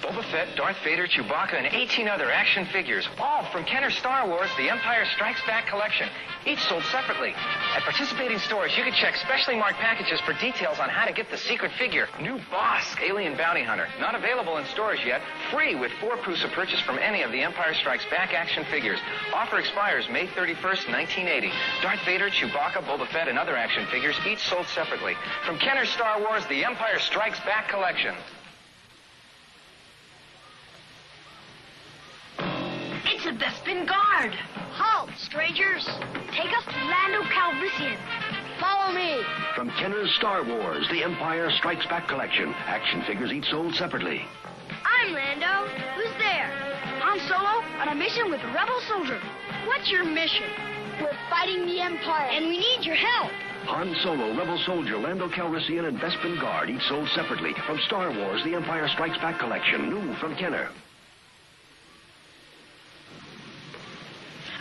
Boba Fett, Darth Vader, Chewbacca, and 18 other action figures, all from Kenner's Star Wars The Empire Strikes Back collection, each sold separately. At participating stores, you can check specially marked packages for details on how to get the secret figure. New Boss, Alien Bounty Hunter, not available in stores yet, free with 4 proofs of purchase from any of the Empire Strikes Back action figures. Offer expires May 31st, 1980. Darth Vader, Chewbacca, Boba Fett, and other action figures, each sold separately. From Kenner's Star Wars The Empire Strikes Back collection. It's a Bespin Guard. Halt, strangers. Take us to Lando Calrissian. Follow me. From Kenner's Star Wars, The Empire Strikes Back collection. Action figures each sold separately. I'm Lando. Who's there? Han Solo on a mission with a rebel soldier. What's your mission? We're fighting the Empire, and we need your help. Han Solo, Rebel Soldier, Lando Calrissian, and Bespin Guard, each sold separately. From Star Wars, The Empire Strikes Back collection. New from Kenner.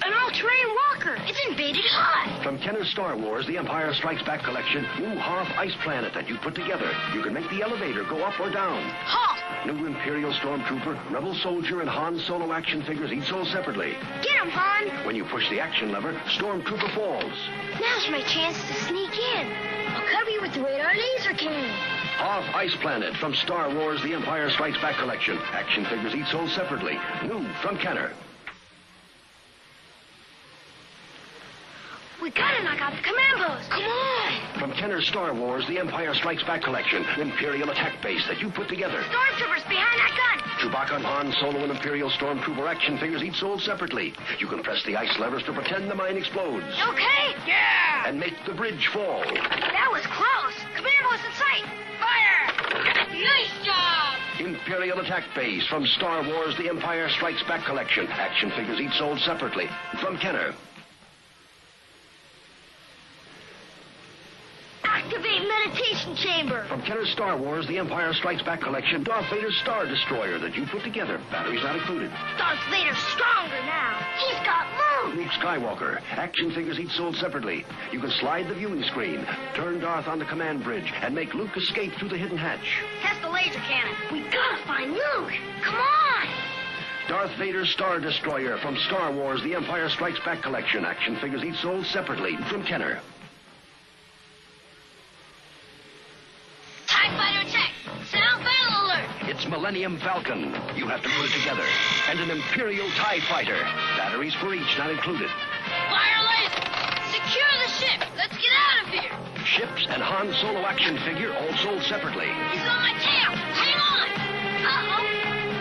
An all-terrain walker. It's invaded Hoth. From Kenner's Star Wars, The Empire Strikes Back collection, new Hoth ice planet that you put together. You can make the elevator go up or down. Halt! New Imperial Stormtrooper, Rebel Soldier, and Han Solo action figures each sold separately. Get him, Han. When you push the action lever, Stormtrooper falls. Now's my chance to sneak in. I'll cover you with the radar laser cannon. Hoth Ice Planet from Star Wars, The Empire Strikes Back collection. Action figures each sold separately. New from Kenner. We gotta knock out the commandos. Come on. From Kenner's Star Wars, The Empire Strikes Back collection, Imperial attack base that you put together. Stormtroopers behind that gun. Chewbacca and Han Solo and Imperial Stormtrooper action figures each sold separately. You can press the ice levers to pretend the mine explodes. Okay? Yeah. And make the bridge fall. That was close. Commandos in sight. Fire. Nice job. Imperial attack base from Star Wars, The Empire Strikes Back collection. Action figures each sold separately. From Kenner. Activate meditation chamber. From Kenner's Star Wars, The Empire Strikes Back collection, Darth Vader's Star Destroyer that you put together. Batteries not included. Darth Vader's stronger now. He's got moves. Luke Skywalker. Action figures each sold separately. You can slide the viewing screen, turn Darth on the command bridge, and make Luke escape through the hidden hatch. Test the laser cannon. We gotta find Luke. Come on. Darth Vader's Star Destroyer from Star Wars, The Empire Strikes Back collection. Action figures each sold separately. From Kenner. TIE fighter attack. Sound battle alert. It's Millennium Falcon. You have to put it together. And an Imperial TIE fighter. Batteries for each not included. Fire laser. Secure the ship. Let's get out of here. Ships and Han Solo action figure all sold separately. He's on my tail. Hang on. Uh-oh.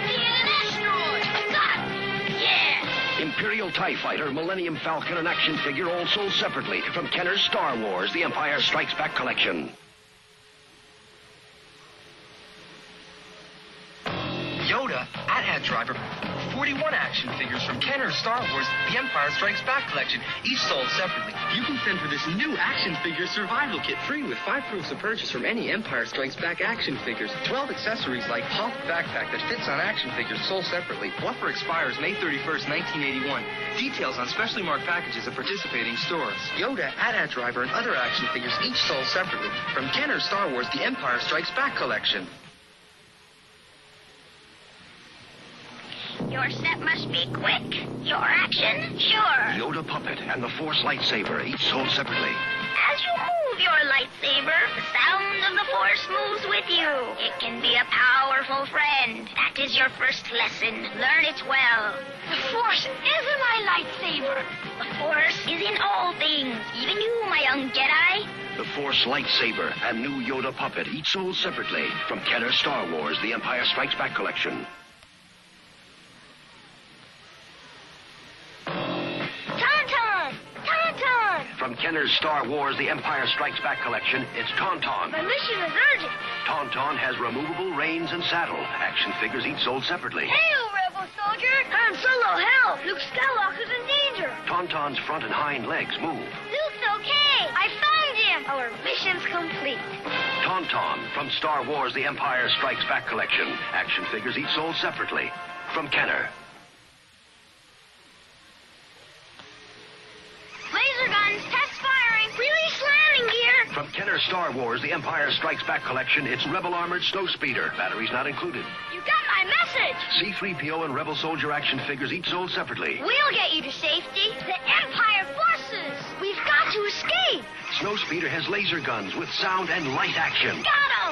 He hit an asteroid. I got him. Yeah. Imperial TIE fighter, Millennium Falcon, and action figure all sold separately. From Kenner's Star Wars, The Empire Strikes Back collection. Yoda, AT-AT Driver, 41 action figures from Kenner's Star Wars The Empire Strikes Back collection, each sold separately. You can send for this new action figure survival kit free with 5 proofs of purchase from any Empire Strikes Back action figures. 12 accessories like Hoth backpack that fits on action figures sold separately. Offer expires May 31st, 1981. Details on specially marked packages at participating stores. Yoda, AT-AT Driver, and other action figures each sold separately from Kenner's Star Wars The Empire Strikes Back collection. Your step must be quick. Your action, sure. Yoda puppet and the Force lightsaber, each sold separately. As you move your lightsaber, the sound of the Force moves with you. It can be a powerful friend. That is your first lesson. Learn it well. The Force isn't my lightsaber. The Force is in all things, even you, my young Jedi. The Force lightsaber and new Yoda puppet, each sold separately. From Kenner's Star Wars, The Empire Strikes Back collection. From Kenner's Star Wars, The Empire Strikes Back collection, it's Tauntaun. My mission is urgent. Tauntaun has removable reins and saddle. Action figures each sold separately. Hail, Rebel Soldier! Han Solo, help! Luke Skywalker's in danger. Tauntaun's front and hind legs move. Luke's okay. I found him. Our mission's complete. Tauntaun from Star Wars, The Empire Strikes Back collection. Action figures each sold separately. From Kenner. Laser guns, test firing. Release landing gear. From Kenner Star Wars, The Empire Strikes Back collection, it's Rebel Armored Snowspeeder. Batteries not included. You got my message. C-3PO and Rebel Soldier action figures each sold separately. We'll get you to safety. The Empire forces. We've got to escape. Snowspeeder has laser guns with sound and light action. Got 'em.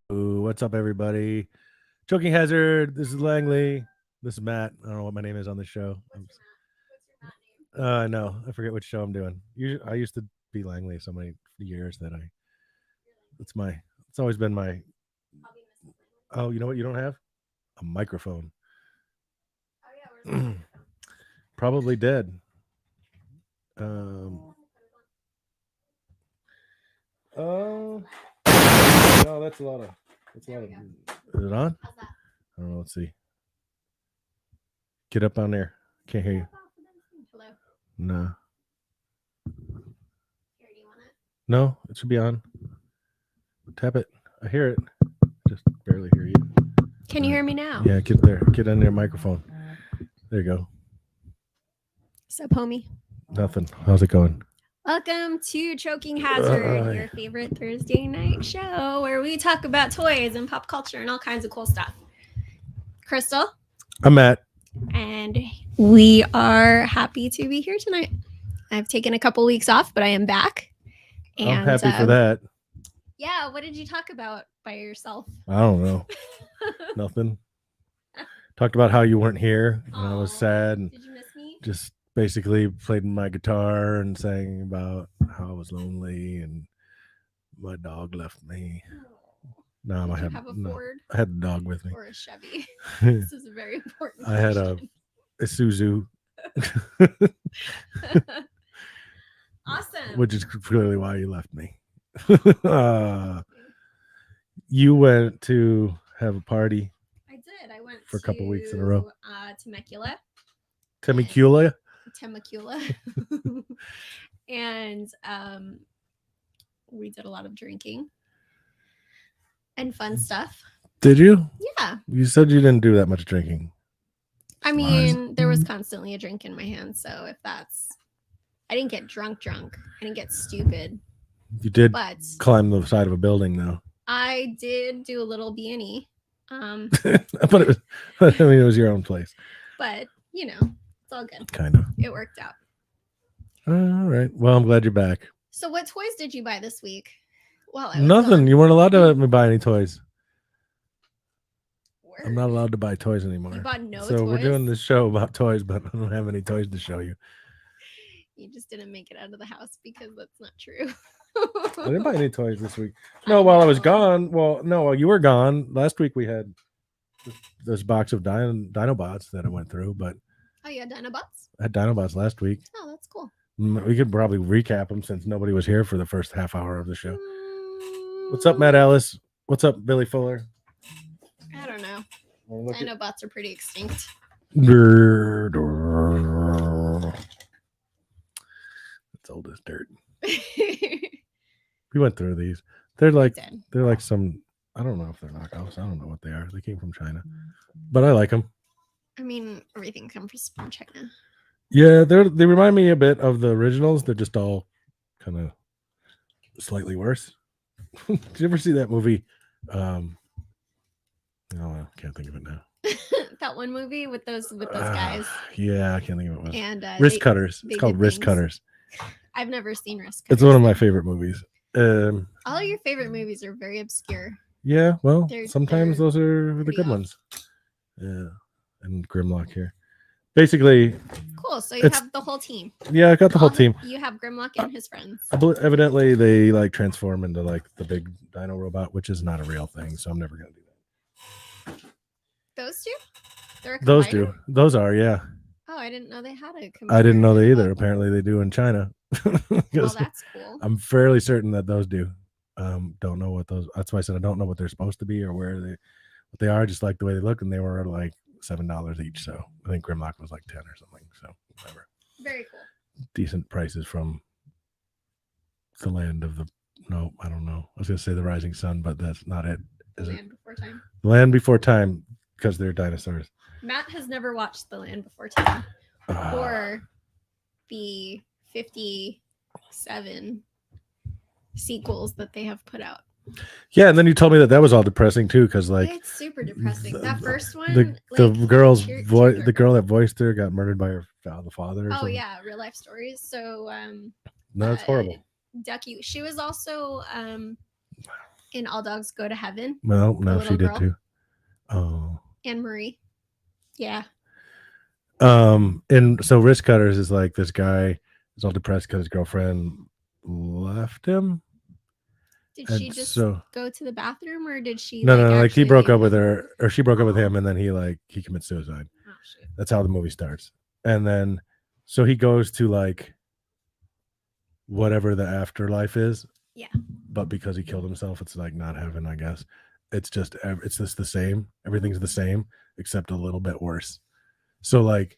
What's up, everybody? Choking Hazard. This is Langley. This is Matt. I don't know what my name is on the show. No, I forget which show I'm doing. I used to be Langley so many years that it's always been my. Oh, you know what? You don't have a microphone. Probably dead. No, that's a lot of. Is it on? I don't know. Let's see. Get up on there. Can't hear you. Hello. No. Here, do you want it? No, it should be on. Tap it. I hear it. Just barely hear you. Can you hear me now? Yeah, get there. Get on your microphone. There you go. What's up, homie? Nothing. How's it going? Welcome to Choking Hazard, your favorite Thursday night show where we talk about toys and pop culture and all kinds of cool stuff. Krystal. I'm Matt. And we are happy to be here tonight. I've taken a couple weeks off, but I am back. And, I'm happy for that. Yeah, what did you talk about by yourself? I don't know. Nothing. Talked about how you weren't here and I was sad and did you miss me? just basically played my guitar and sang about how I was lonely and my dog left me. No, Did you have a Ford I had the dog with me. or a Chevy? This is a very important I had a question. Isuzu, Awesome. which is clearly why you left me. You went to have a party. I did. I went for a couple weeks in a row. Temecula. Temecula? Temecula. And we did a lot of drinking and fun stuff. Did you? Yeah. You said you didn't do that much drinking. I mean, there was constantly a drink in my hand. So if that's, I didn't get drunk. I didn't get stupid. You did But climb the side of a building, though. I did do a little B&E. But it was your own place. But, you know, it's all good. Kind of. It worked out. All right. Well, I'm glad you're back. So what toys did you buy this week? Well, I was Nothing. gone. You weren't allowed to let me buy any toys. Word. I'm not allowed to buy toys anymore. You bought no so toys? we're doing this show about toys, but I don't have any toys to show you. You just didn't make it out of the house because that's not true. I didn't buy any toys this week. No, while I was gone. Well, no, while you were gone. Last week we had this box of Dinobots that I went through, but Oh, you had Dinobots? I had Dinobots last week. Oh, that's cool. We could probably recap them since nobody was here for the first half hour of the show. What's up, Matt Ellis? What's up, Billy Fuller? I don't know. Look at- Dinobots are pretty extinct. It's old as dirt. We went through these. They're like some. I don't know if they're knockoffs. I don't know what they are. They came from China, but I like them. I mean, everything comes from China. Yeah, they remind me a bit of the originals. They're just all kind of slightly worse. Did you ever see that movie? Oh, I can't think of it now. That one movie with those guys. Yeah, I can't think of it. And Wrist Cutters. It's called Wrist things. Cutters. I've never seen Risk. It's one of my favorite movies. All of your favorite movies are very obscure. Yeah, well, They're- sometimes they're those are the pretty good off. ones. Yeah, and Grimlock here. Basically, Cool. So you It's- have the whole team. yeah, I got the whole team. You have Grimlock and his friends. Evidently, they like transform into like the big dino robot, which is not a real thing. So I'm never gonna do that. Those two? They're a Those combiner? do. Those are, yeah. Oh, I didn't know they had a combiner. I didn't know they either. Oh, Apparently, they do in China. well, 'Cause that's cool. I'm fairly certain that those do. Don't know what those. That's why I said I don't know what they're supposed to be or what they are. Just like the way they look, and they were like $7 each. So I think Grimlock was like 10 or something. So whatever. Very cool. Decent prices from the land of the. No, I don't know. I was gonna say the rising sun, but that's not it. Is it? Land Before Time. Land Before Time, because they're dinosaurs. Matt has never watched The Land Before Time Ah, or the 57 sequels that they have put out. yeah, and then you told me that was all depressing too, because like It's super depressing. That first one, the like, girl's tear- voice, the tearjerker. girl that voiced her got murdered by her the father. Or Oh something. yeah, real life stories. So No, it's horrible. Ducky. She was also in All Dogs Go to Heaven. Well, the no, little she did girl. too. Oh. Anne Marie. Yeah. And so Wrist Cutters is like this guy is all depressed because his girlfriend left him. Did And she just so go to the bathroom, or did she? no, like, like he broke actually- up with her, or she broke up with him, and then he commits suicide. Oh, shit. That's how the movie starts. And then so he goes to like whatever the afterlife is. Yeah. But because he killed himself, it's like not heaven, I guess. It's just the same. Everything's the same except a little bit worse. So like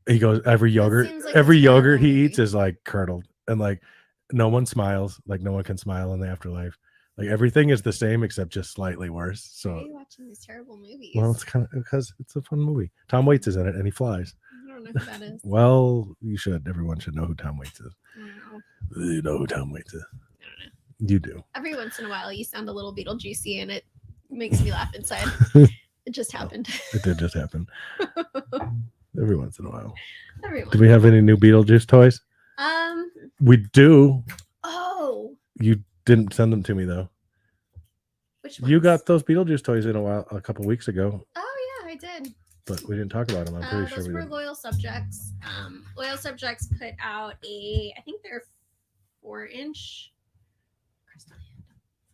he goes every yogurt seems like a every yogurt terrible he movie. eats is like curdled, and like no one smiles, like no one can smile in the afterlife. Like everything is the same except just slightly worse. Why are So you watching these terrible movies? well, it's kind of because it's a fun movie. Tom Waits is in it and he flies. I don't know who that is. Well, you should. Everyone should know who Tom Waits is. I don't know. You know who Tom Waits is. I don't know. You do. Every once in a while, you sound a little Beetlejuicy, and it makes me laugh inside. It just happened. It did just happen. Every once in a while. Every Do once. we have any new Beetlejuice toys? We do. Oh, You didn't send them to me though. which You ones? got those Beetlejuice toys in a couple weeks ago, Oh yeah, I did. but we didn't talk about them. I'm pretty sure Those we were did. Loyal Subjects. Loyal Subjects put out I think they're 4-inch.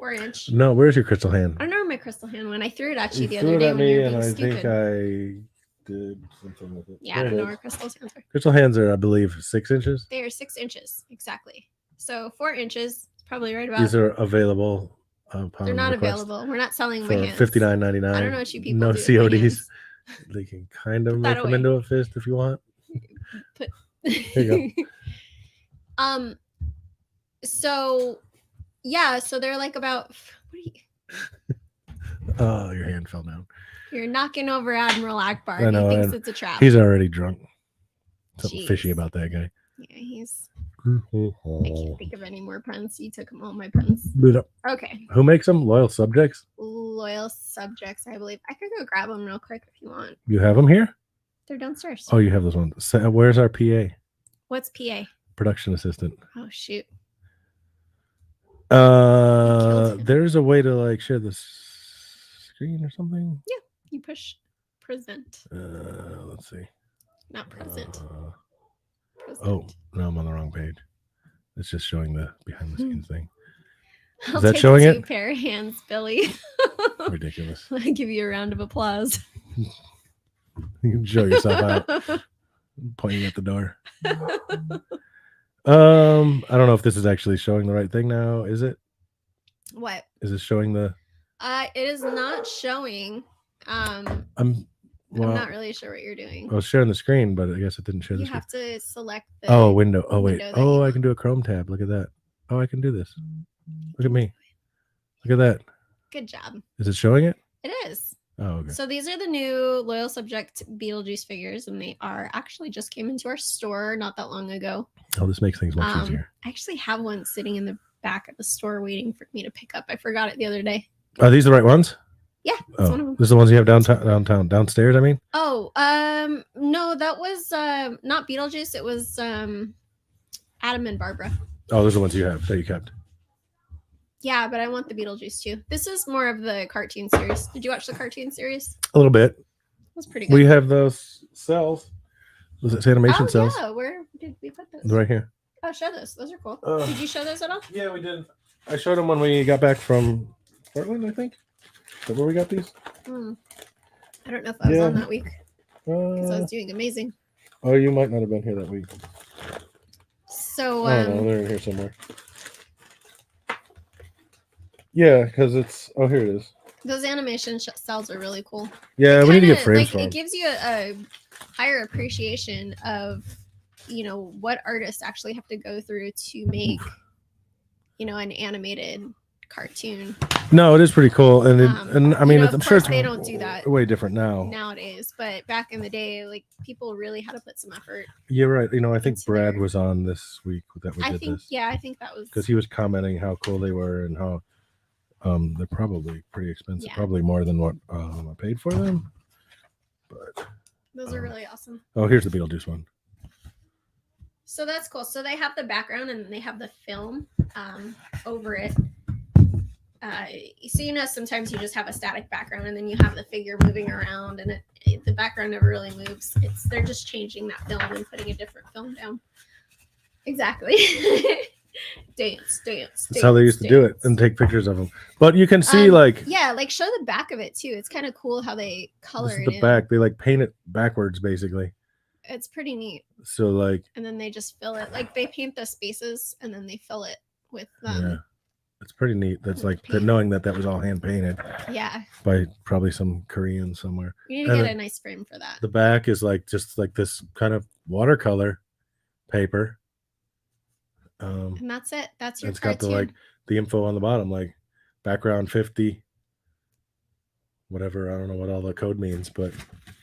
4-inch. No, where's your crystal hand? I don't know where my crystal hand went. I threw it at you the threw other it day at when you me, were and being I stupid. think I did something with it. Yeah, I There don't it know is. where crystal's hands are. Crystal hands are, I believe, 6 inches. They are 6 inches exactly. So 4 inches, probably right about. These are available. Upon They're not request available. We're not selling my for hands. $59.99. I don't know what you people No do with my CODs. hands. They can kind of Put that make them away. into a fist if you want. you So yeah, so they're like about. What are you? Oh, your hand fell down. You're knocking over Admiral Akbar. I know, He thinks and it's a trap. He's already drunk. Something fishy Jeez. about that guy. Yeah, he's. I can't think of any more puns. You took all my puns. Okay. Who makes them? Loyal Subjects? Loyal Subjects, I believe. I could go grab them real quick if you want. You have them here? They're downstairs. Oh, you have those ones. Where's our PA? What's PA? Production assistant. Oh shoot. killed him. There's a way to like share the screen or something. You push present, Let's see. not present. Present. Oh, no, I'm on the wrong page. It's just showing the behind the scenes thing. I'll that take showing 2 it? pair of hands, Billy. Ridiculous. I give you a round of applause. You can show yourself out, pointing at the door. I don't know if this is actually showing the right thing now. Is it? What? Is it showing the? It is not showing. I'm I'm well. not really sure what you're doing. I was sharing the screen, but I guess it didn't share the You screen. have to select the. Oh, window. Oh, wait. window that you Oh, I want. can do a Chrome tab. Look at that. Oh, I can do this. Look at me. Look at that. Good job. Is it showing it? It is. Oh, okay. So these are the new Loyal Subject Beetlejuice figures, and they are actually just came into our store not that long ago. Oh, this makes things much easier. I actually have one sitting in the back of the store waiting for me to pick up. I forgot it the other day. Are these the right ones? Yeah, that's Oh, one of them. this is the ones you have downstairs. I mean, Oh, no, that was not Beetlejuice. It was Adam and Barbara. Oh, those are the ones you have that you kept. Yeah, but I want the Beetlejuice too. This is more of the cartoon series. Did you watch the cartoon series? A little bit. It was pretty good. We have those cells. Those animation cells. Yeah, where did we put those? Right here. Oh, show those. Those are cool. Did you show those at all? Yeah, we did. I showed them when we got back from Portland, I think. Is that where we got these? I don't know if I was on that week because I was doing amazing. Oh, you might not have been here that week. So, no, they're in here somewhere. Yeah, because it's... Oh, here it is. Those animation cells are really cool. Yeah, we need to get frames for them. It gives you a higher appreciation of, what artists actually have to go through to make, an animated cartoon. No, it is pretty cool, and I mean, I'm sure they don't do that way different nowadays. But back in the day, like people really had to put some effort. You're right. I think Brad was on this week that we did this. Yeah, I think that was because he was commenting how cool they were and how they're probably pretty expensive, Yeah. probably more than what I paid for them. But those are really awesome. oh, here's the Beetlejuice one. So that's cool. So they have the background and they have the film over it. So sometimes you just have a static background and then you have the figure moving around and the background never really moves. They're just changing that film and putting a different film down. Exactly. dance. That's how they used to do it and take pictures of them. But you can see show the back of it too. It's kind of cool how they color it. The back, they paint it backwards basically. It's pretty neat. So and then they just fill it. They paint the spaces and then they fill it with yeah. It's pretty neat. That's knowing that was all hand painted. Yeah. By probably some Korean somewhere. You need to get a nice frame for that. The back is just this kind of watercolor paper. And that's it. That's your it's cartoon. got the info on the bottom, background 50. Whatever. I don't know what all the code means, but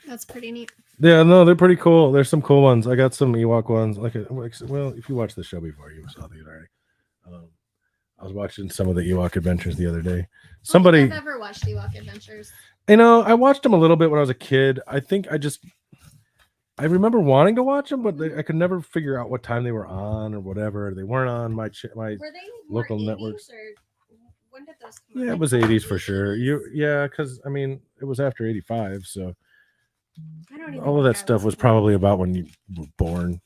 that's pretty neat. Yeah, no, they're pretty cool. There's some cool ones. I got some Ewok ones. Well, if you watched the show before, you saw these already. I was watching some of the Ewok Adventures the other day. I've ever watched Ewok Adventures. I watched them a little bit when I was a kid. I think I remember wanting to watch them, but I could never figure out what time they were on or whatever. They weren't on my were they local 80s networks. Or when did those come out? Yeah, it was 80s for sure. Because it was after 85, so I don't even all of that stuff was probably about when you were born.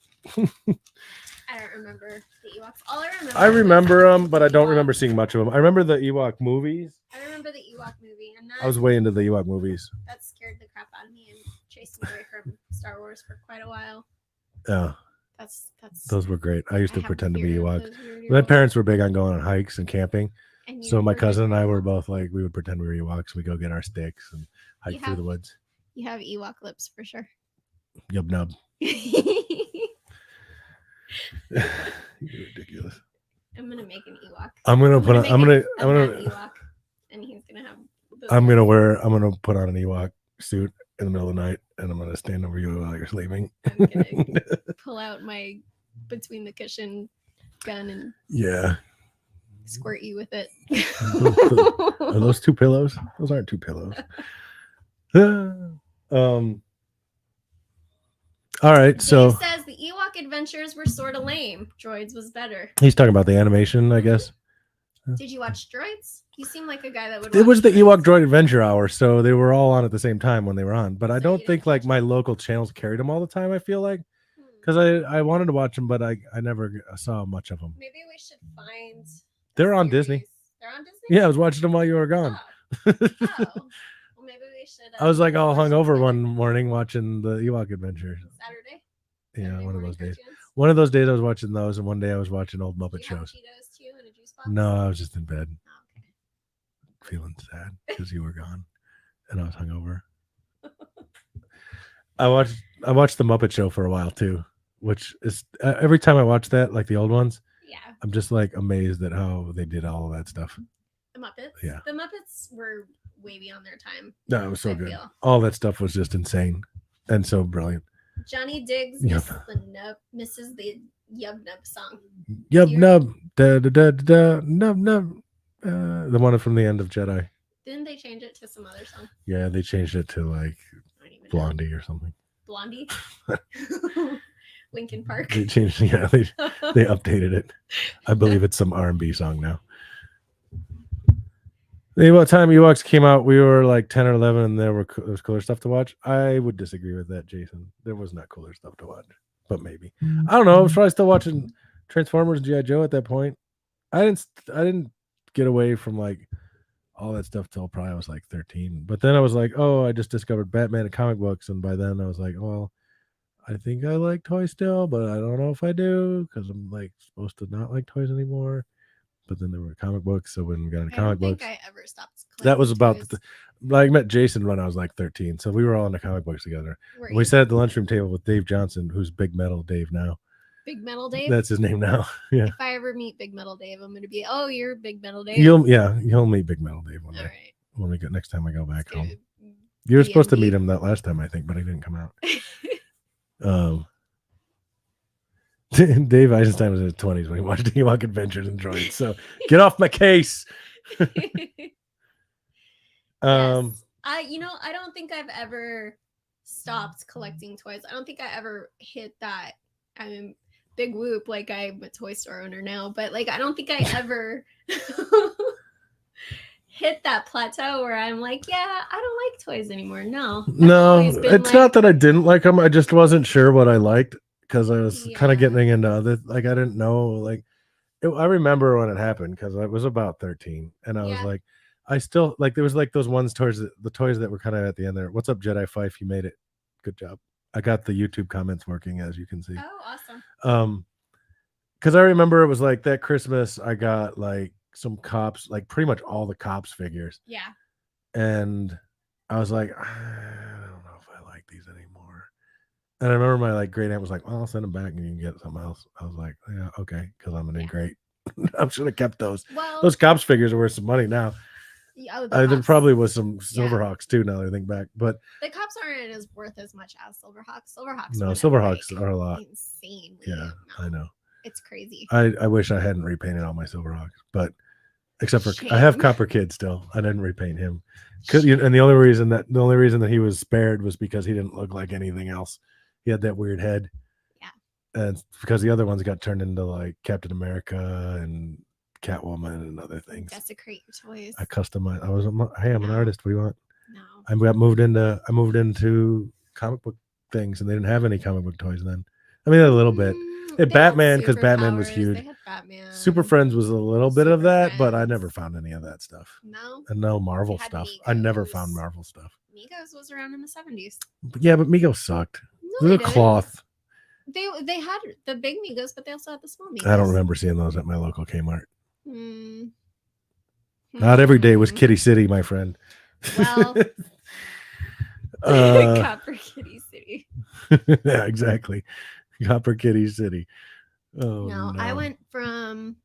I don't remember the Ewoks. All I remember them, but I don't remember seeing much of them. I remember the Ewok movies. I remember the Ewok movie, and I was way into the Ewok movies. That scared the crap out of me and chased me away from Star Wars for quite a while. Yeah. That's those were great. I used to pretend to be Ewok. My My parents were big on going on hikes and camping. And So my cousin and I were both we would pretend we were Ewoks. We go get our sticks and hike through the woods. You have Ewok lips for sure. Yub nub. You're ridiculous. I'm gonna make an Ewok. I'm gonna put on. I'm gonna. Ewok, and he's gonna have. I'm gonna put on an Ewok suit in the middle of the night, and I'm gonna stand over you while you're sleeping. I'm gonna pull out my between the cushion gun and squirt you with it. Are those two pillows? Those aren't two pillows. All right, so Dave says the Ewok Adventures were sort of lame. Droids was better. He's talking about the animation, I guess. Did you watch Droids? You seem like a guy that would. It was the Ewok Droid Adventure Hour, so they were all on at the same time when they were on. But I don't think my local channels carried them all the time. I feel like because I wanted to watch them, but I never saw much of them. Maybe we should find. They're on Disney. They're on Disney. Yeah, I was watching them while you were gone. Oh. Well, maybe we should. I was all hungover one morning watching the Ewok Adventure. Saturday. Yeah, one of those days. One of those days I was watching those, and one day I was watching old Muppet shows. Cheetos too and a juice box? No, I was just in bed, okay. feeling sad because you were gone, and I was hungover. I watched the Muppet Show for a while too, which is every time I watch that, like the old ones. Yeah. I'm just amazed at how they did all of that stuff. The Muppets. Yeah. The Muppets were way beyond their time. No, it was so good. All that stuff was just insane and so brilliant. Johnny Diggs misses the Yub Nub song. Yub Nub. Da da da da nub nub. The one from the end of Jedi. Didn't they change it to some other song? Yeah, they changed it to Blondie or something. Blondie? Linkin Park. They changed. Yeah, they updated it. I believe it's some R&B song now. Hey, what time Ewoks came out? We were like 10 or 11, and there was cooler stuff to watch. I would disagree with that, Jason. There was not cooler stuff to watch, but maybe. I don't know. I was probably still watching Transformers and G.I. Joe at that point. I didn't get away from like all that stuff till probably I was like 13. But then I was like, oh, I just discovered Batman and comic books, and by then I was like, well, I think I like toys still, but I don't know if I do because I'm like supposed to not like toys anymore. But then there were comic books, so when we got into comic books, I ever stopped. that was about toys. I met Jason when I was like 13, so we were all into comic books together. We sat at the lunchroom table with Dave Johnson, who's Big Metal Dave now. Big Metal Dave. That's his name now. Yeah. If I ever meet Big Metal Dave, I'm gonna be, oh, you're Big Metal Dave. You'll meet Big Metal Dave one day. All right. When we go next time we go back home. Dude, You were supposed to meet him that last time, I think, but he didn't come out. Dave Eisenstein was in his 20s when he watched Ewok Adventures and Droids. So get off my case. Yes. I don't think I've ever stopped collecting toys. I don't think I ever hit that. I mean, big whoop, like I'm a toy store owner now, but like I don't think I ever hit that plateau where I'm like, yeah, I don't like toys anymore. No, it's not that I didn't like them. I just wasn't sure what I liked because I was kind of getting into other. Like I didn't know. Like I remember when it happened because I was about 13, and I was like, I still like there was like those ones towards the toys that were kind of at the end there. What's up, Jedi Fife? You made it. Good job. I got the YouTube comments working, as you can see. Oh, awesome. Because I remember it was like that Christmas, I got like some Cops, like pretty much all the Cops figures. Yeah. And I was like, I don't know if I like these anymore. And I remember my like great aunt was like, well, I'll send them back and you can get something else. I was like, yeah, okay, because I'm an ingrate. I should have kept those. Well, those Cops figures are worth some money now. There probably was some Silverhawks too. Now that I think back, but the Cops aren't as worth as much as Silverhawks. Silverhawks, no, Silverhawks are a lot. Insane. Yeah, I know. It's crazy. I wish I hadn't repainted all my Silverhawks, but except for I have Copper Kid still. I didn't repaint him, and the only reason that he was spared was because he didn't look like anything else. He had that weird head. Yeah, and because the other ones got turned into like Captain America and Catwoman and other things. Desecrate your toys. I customized. I'm an artist. What do you want? No. I moved into comic book things, and they didn't have any comic book toys then. I mean, a little bit. Batman, because Batman was huge. They had Batman. Super Friends was a little bit of that, but I never found any of that stuff. No. And no Marvel stuff. Migos. I never found Marvel stuff. Migos was around in the 70s. But Migos sucked. No, They were cloth. They had the big Migos, but they also had the small Migos. I don't remember seeing those at my local Kmart. Not every day was Kitty City, my friend. Well, Copper Kitty City. Yeah, exactly. Copper Kitty City. Oh no, I went from.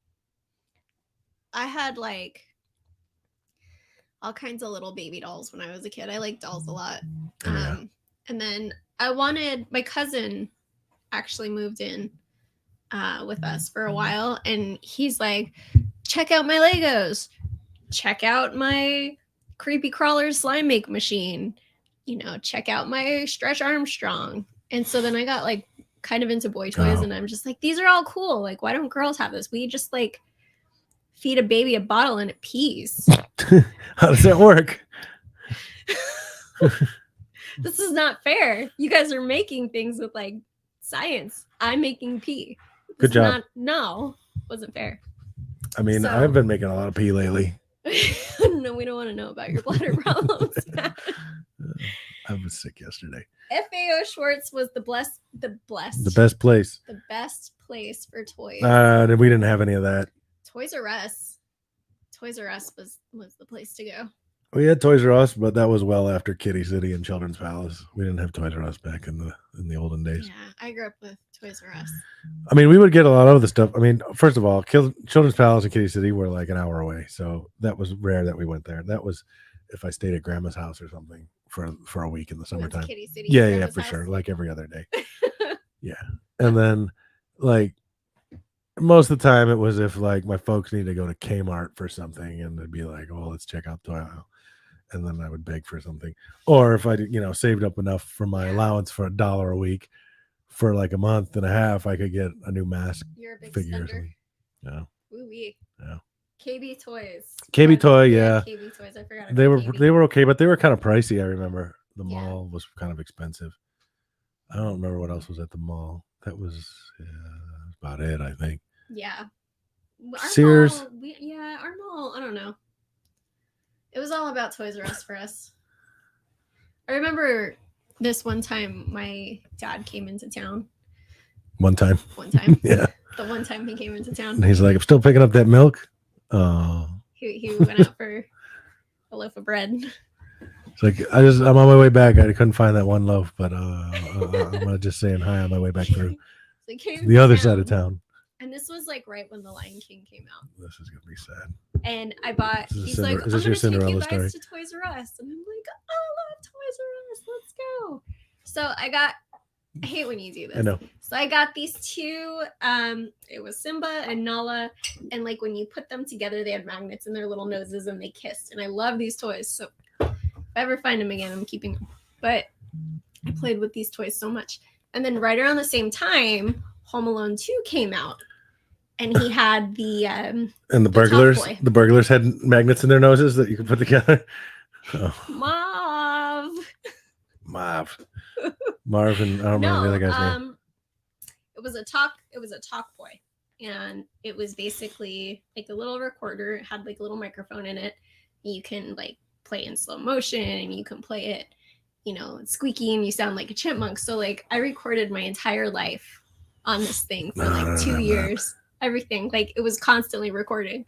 I had like all kinds of little baby dolls when I was a kid. I liked dolls a lot. And then my cousin actually moved in with us for a while, and he's like, check out my Legos, check out my creepy crawler slime make machine, check out my Stretch Armstrong. And so then I got like kind of into boy toys, and I'm just like, these are all cool. Like, why don't girls have this? We just like feed a baby a bottle and it pees. How does that work? This is not fair. You guys are making things with like science. I'm making pee. Good job. No, wasn't fair. I mean, I've been making a lot of pee lately. No, we don't want to know about your bladder problems. I was sick yesterday. FAO Schwartz was the best place. The best place for toys. We didn't have any of that. Toys R Us was the place to go. We had Toys R Us, but that was well after Kitty City and Children's Palace. We didn't have Toys R Us back in the olden days. Yeah, I grew up with Toys R Us. I mean, we would get a lot of the stuff. I mean, first of all, Children's Palace and Kitty City were like an hour away, so that was rare that we went there. That was if I stayed at Grandma's house or something for a week in the summertime. Kitty City. Yeah, for sure. Like every other day. Yeah, and then like most of the time it was if like my folks needed to go to Kmart for something, and they'd be like, "Oh, let's check out toy aisle." And then I would beg for something, or if I saved up enough for my allowance for $1 a week for like a month and a half, I could get a new mask You're a big figure or spender. something. Yeah. Ooh-wee. Yeah. KB Toys. KB Toy, Yeah, yeah. KB Toys. I forgot. They about were KB. okay, but they were kind of pricey. I remember the Yeah. mall was kind of expensive. I don't remember what else was at the mall. That was about it, I think. Yeah. Our Sears. Mall, our mall. I don't know. It was all about Toys R Us for us. I remember this one time my dad came into town. One time. Yeah. The one time he came into town. And he's like, I'm still picking up that milk. Oh. He went out for a loaf of bread. It's like I'm on my way back. I couldn't find that one loaf, but I'm just saying hi on my way back through. So he came The to other town, side of town. And this was like right when The Lion King came out. This is gonna be sad. And I bought. Is He's like, this I'm your gonna take you Cinderella guys story? to Toys R Us, and I'm like, I love Toys R Us. Let's go. So I got. I hate when you do this. I know. So I got these two. It was Simba and Nala, and like when you put them together, they had magnets in their little noses and they kissed. And I love these toys. So if I ever find them again, I'm keeping them. But I played with these toys so much. And then right around the same time, Home Alone 2 came out. And he had the and the burglars. Top Boy. The burglars had magnets in their noses that you could put together. Oh, Marv and I don't remember the other guy's name. It was a talk boy, and it was basically like a little recorder. It had like a little microphone in it. You can like play in slow motion, and you can play it, it's squeaky, and you sound like a chipmunk. So like I recorded my entire life on this thing for like 2 years. Everything, like it was constantly recording.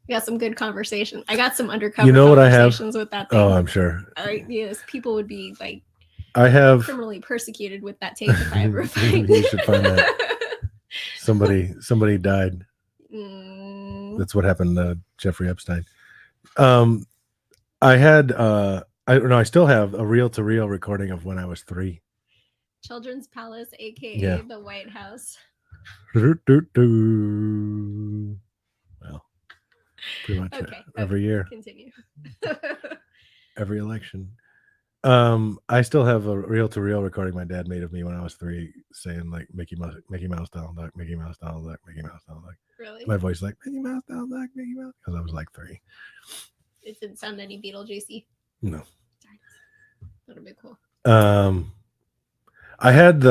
We got some good conversation. I got some undercover conversations with that thing. Oh, I'm sure. Yes, people would be like I have criminally persecuted with that tape if I ever find you should find that. Somebody died. That's what happened to Jeffrey Epstein. I had I still have a reel-to-reel recording of when I was 3. Children's Palace, aka the White House. Well, pretty much every year. Continue. Every election. I still have a reel-to-reel recording my dad made of me when I was 3, saying like Mickey Mouse, Donald Duck, Mickey Mouse, Donald Duck, Mickey Mouse, Donald Duck. Really? My voice like Mickey Mouse, Donald Duck, Mickey Mouse, because I was like 3. It didn't sound any Beetlejuicy. No. That would be cool. I had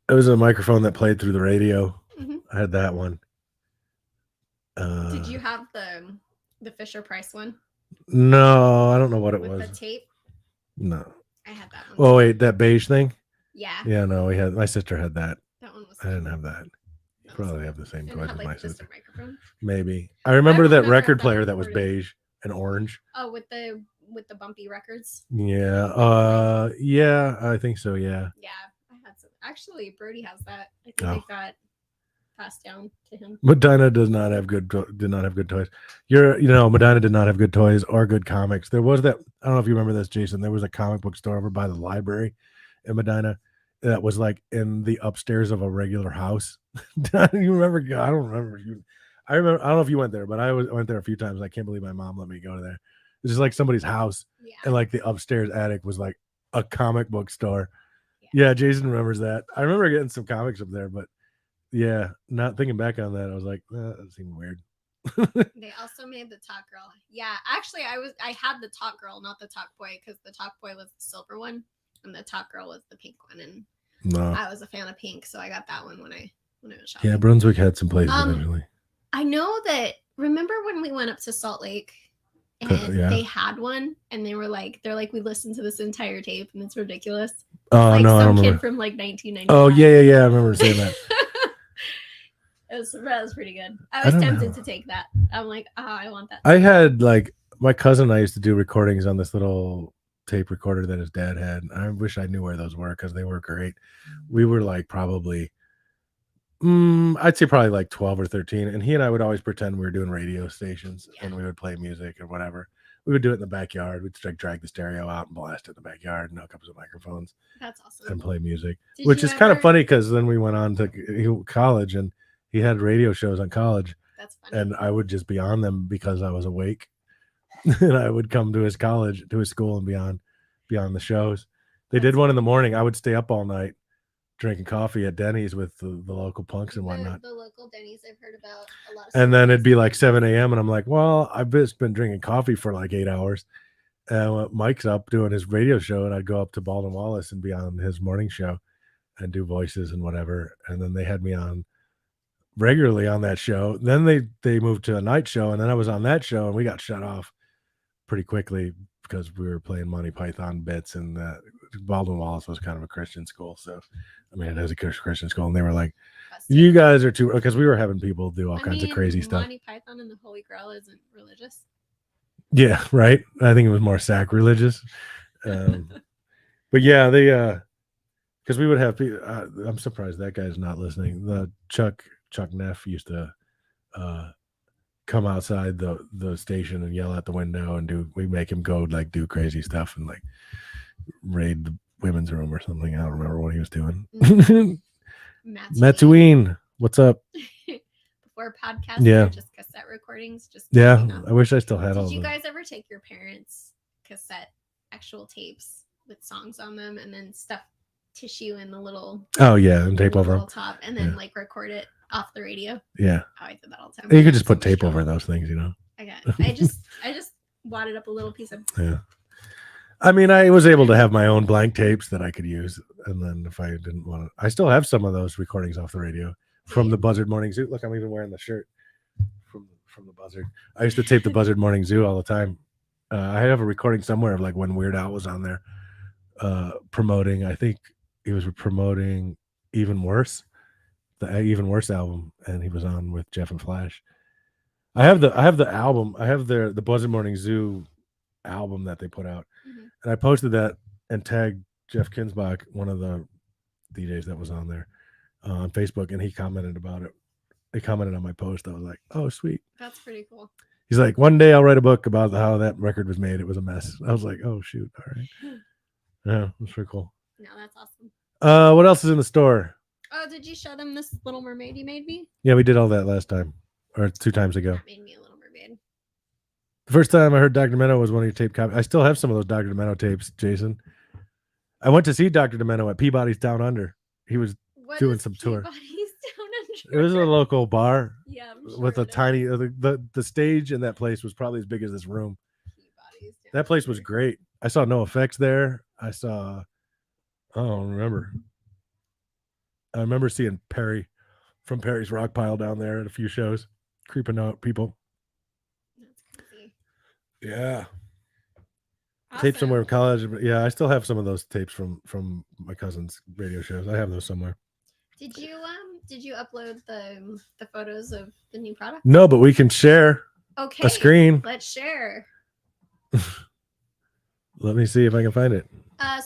it was a microphone that played through the radio. Mm-hmm. I had that one. Did you have the Fisher Price one? No, I don't know what it was. With the tape? No. I had that one. Oh wait, that beige thing? Yeah. Yeah, no, my sister had that. That one was. I didn't have that. You probably have the same toys as my sister. Maybe. I remember that record player that was beige and orange. Oh, with the bumpy records. Yeah. Yeah, I think so. Yeah. Yeah, I had some. Actually, Brody has that. I think it got passed down to him. Medina did not have good toys. Medina did not have good toys or good comics. There was that. I don't know if you remember this, Jason. There was a comic book store over by the library in Medina that was like in the upstairs of a regular house. You remember? I don't remember. I don't know if you went there, but I went there a few times. I can't believe my mom let me go there. It's just like somebody's house, and like the upstairs attic was like a comic book store. Yeah, Jason remembers that. I remember getting some comics up there, but yeah, not thinking back on that, I was like, that seemed weird. They also made the Talk Girl. Yeah, actually, I had the Talk Girl, not the Talk Boy, because the Talk Boy was the silver one, and the Talk Girl was the pink one. And I was a fan of pink, so I got that one when I was shopping. Yeah, Brunswick had some places originally. I know that. Remember when we went up to Salt Lake? And they had one, and they're like, we listened to this entire tape, and it's ridiculous. Oh, like no, I some don't kid remember. from like 1990. Oh, yeah. I remember saying that. That was pretty good. I was tempted to take that. I'm like, I want that. I had like my cousin and I used to do recordings on this little tape recorder that his dad had. I wish I knew where those were because they were great. We were like probably I'd say probably like 12 or 13. And he and I would always pretend we were doing radio stations and we would play music or whatever. We would do it in the backyard. We'd like drag the stereo out and blast it in the backyard and hook up some microphones. That's awesome. And play music, which is kind of funny because then we went on to college and he had radio shows on college. That's funny. And I would just be on them because I was awake. And I would come to his college, to his school and be on the shows. They did one in the morning. I would stay up all night drinking coffee at Denny's with the local punks and whatnot. The local Denny's I've heard about a lot of. And then stories. it'd be like 7 a.m. and I'm like, well, I've just been drinking coffee for like 8 hours. And Mike's up doing his radio show, and I'd go up to Baldwin Wallace and be on his morning show and do voices and whatever. And then they had me on regularly on that show. Then they moved to a night show, and then I was on that show, and we got shut off pretty quickly because we were playing Monty Python bits, and Baldwin Wallace was kind of a Christian school. So, I mean, it is a Christian school, and they were like, you guys are too, because we were having people do all kinds of crazy stuff. Monty Python and the Holy Grail isn't religious. Yeah, right. I think it was more sacrilegious. But yeah, they because we would have people. I'm surprised that guy's not listening. The Chuck Neff used to come outside the station and yell out the window and we make him go like do crazy stuff and like raid the women's room or something. I don't remember what he was doing. Matsween, what's up? Before podcasts, yeah, just cassette recordings. Just yeah. I wish I still had all. Did you guys ever take your parents' cassette actual tapes with songs on them and then stuff tissue in the little? Oh yeah, and tape over them top, and then like record it off the radio. Yeah. Oh, I did that all the time. You could just put tape over those things, you know. I just wadded up a little piece of. Yeah. I mean, I was able to have my own blank tapes that I could use, and then if I didn't want to, I still have some of those recordings off the radio from the Buzzard Morning Zoo. Look, I'm even wearing the shirt from the Buzzard. I used to tape the Buzzard Morning Zoo all the time. I have a recording somewhere of like when Weird Al was on there promoting. I think he was promoting Even Worse, the Even Worse album, and he was on with Jeff and Flash. I have the album. I have the Buzzard Morning Zoo album that they put out, and I posted that and tagged Jeff Kinsbach, one of the DJs that was on there, on Facebook, and he commented about it. He commented on my post. I was like, "Oh, sweet, that's pretty cool." He's like, "One day I'll write a book about how that record was made. It was a mess." I was like, "Oh shoot, all right." Yeah, that's pretty cool. No, that's awesome. What else is in the store? Oh, did you show them this Little Mermaid you made me? Yeah, we did all that last time, or 2 times ago. That made me a Little Mermaid. The first time I heard Dr. Demento was one of your tape copies. I still have some of those Dr. Demento tapes, Jason. I went to see Dr. Demento at Peabody's Down Under. He was doing some tour. Down Under? It was a local bar. Yeah, with a tiny the stage in that place was probably as big as this room. That place was great. I saw No Effects there. I don't remember. I remember seeing Perry from Perry's Rock Pile down there at a few shows, creeping out people. That's crazy. Yeah. Awesome. Tapes somewhere in college. But yeah, I still have some of those tapes from my cousin's radio shows. I have those somewhere. Did you upload the photos of the new product? No, but we can share a screen. Let's share. Let me see if I can find it.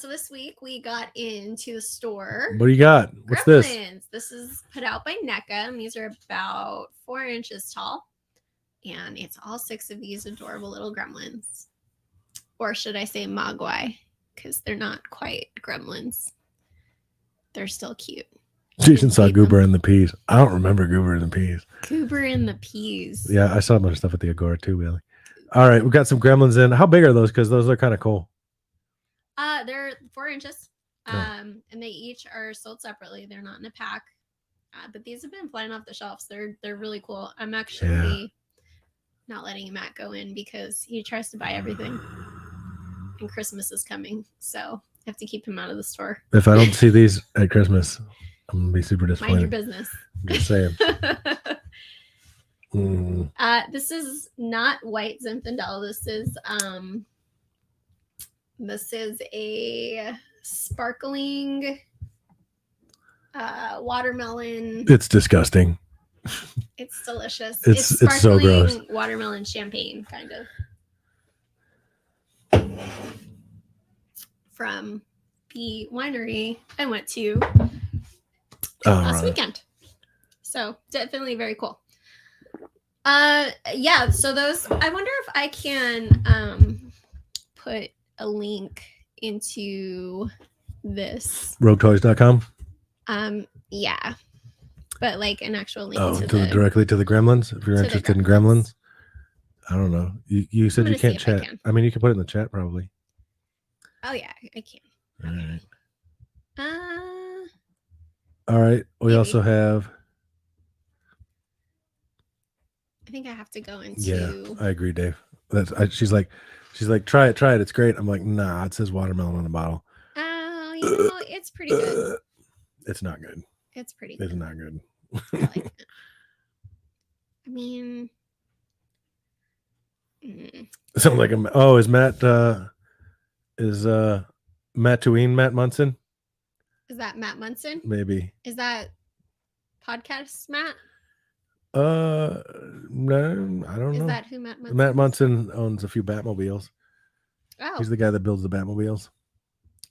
So this week we got into the store. What do you got? What's this? This is put out by NECA, and these are about 4 inches tall. And it's all 6 of these adorable little gremlins. Or should I say mogwai? Because they're not quite gremlins. They're still cute. Jason saw Goober and the Peas. I don't remember Goober and the Peas. Goober and the Peas. Yeah, I saw a bunch of stuff at the Agora too, Bailey. All right, we got some gremlins in. How big are those? Because those are kind of cool. They're 4 inches. And they each are sold separately. They're not in a pack. But these have been flying off the shelves. They're really cool. I'm actually not letting Matt go in because he tries to buy everything. And Christmas is coming, so I have to keep him out of the store. If I don't see these at Christmas, I'm gonna be super disappointed. Mind your business. I'm just saying. This is not white Zinfandel. This is a sparkling watermelon. It's disgusting. It's delicious. It's so gross. Watermelon champagne, kind of. From the winery I went to last weekend. So definitely very cool. So those, I wonder if I can put a link into this. RogueToys.com? Yeah. But like an actual link directly to the Gremlins if you're interested in Gremlins. I don't know. You said you can't chat. I mean, you can put it in the chat probably. Oh yeah, I can. All right. All right. We Maybe. also have. I think I have to go into. Yeah, I agree, Dave. She's like, try it. It's great. I'm like, nah. It says watermelon on the bottle. Oh, you know, it's pretty good. It's not good. It's pretty It's good. not good. I like it. I mean, Something like a. Oh, is Matt Tween Matt Munson? is that Matt Munson? Maybe. Is that podcast Matt? No, I don't Is know. that who Matt Munson? Matt is? Munson owns a few Batmobiles. Oh, He's the guy that builds the Batmobiles.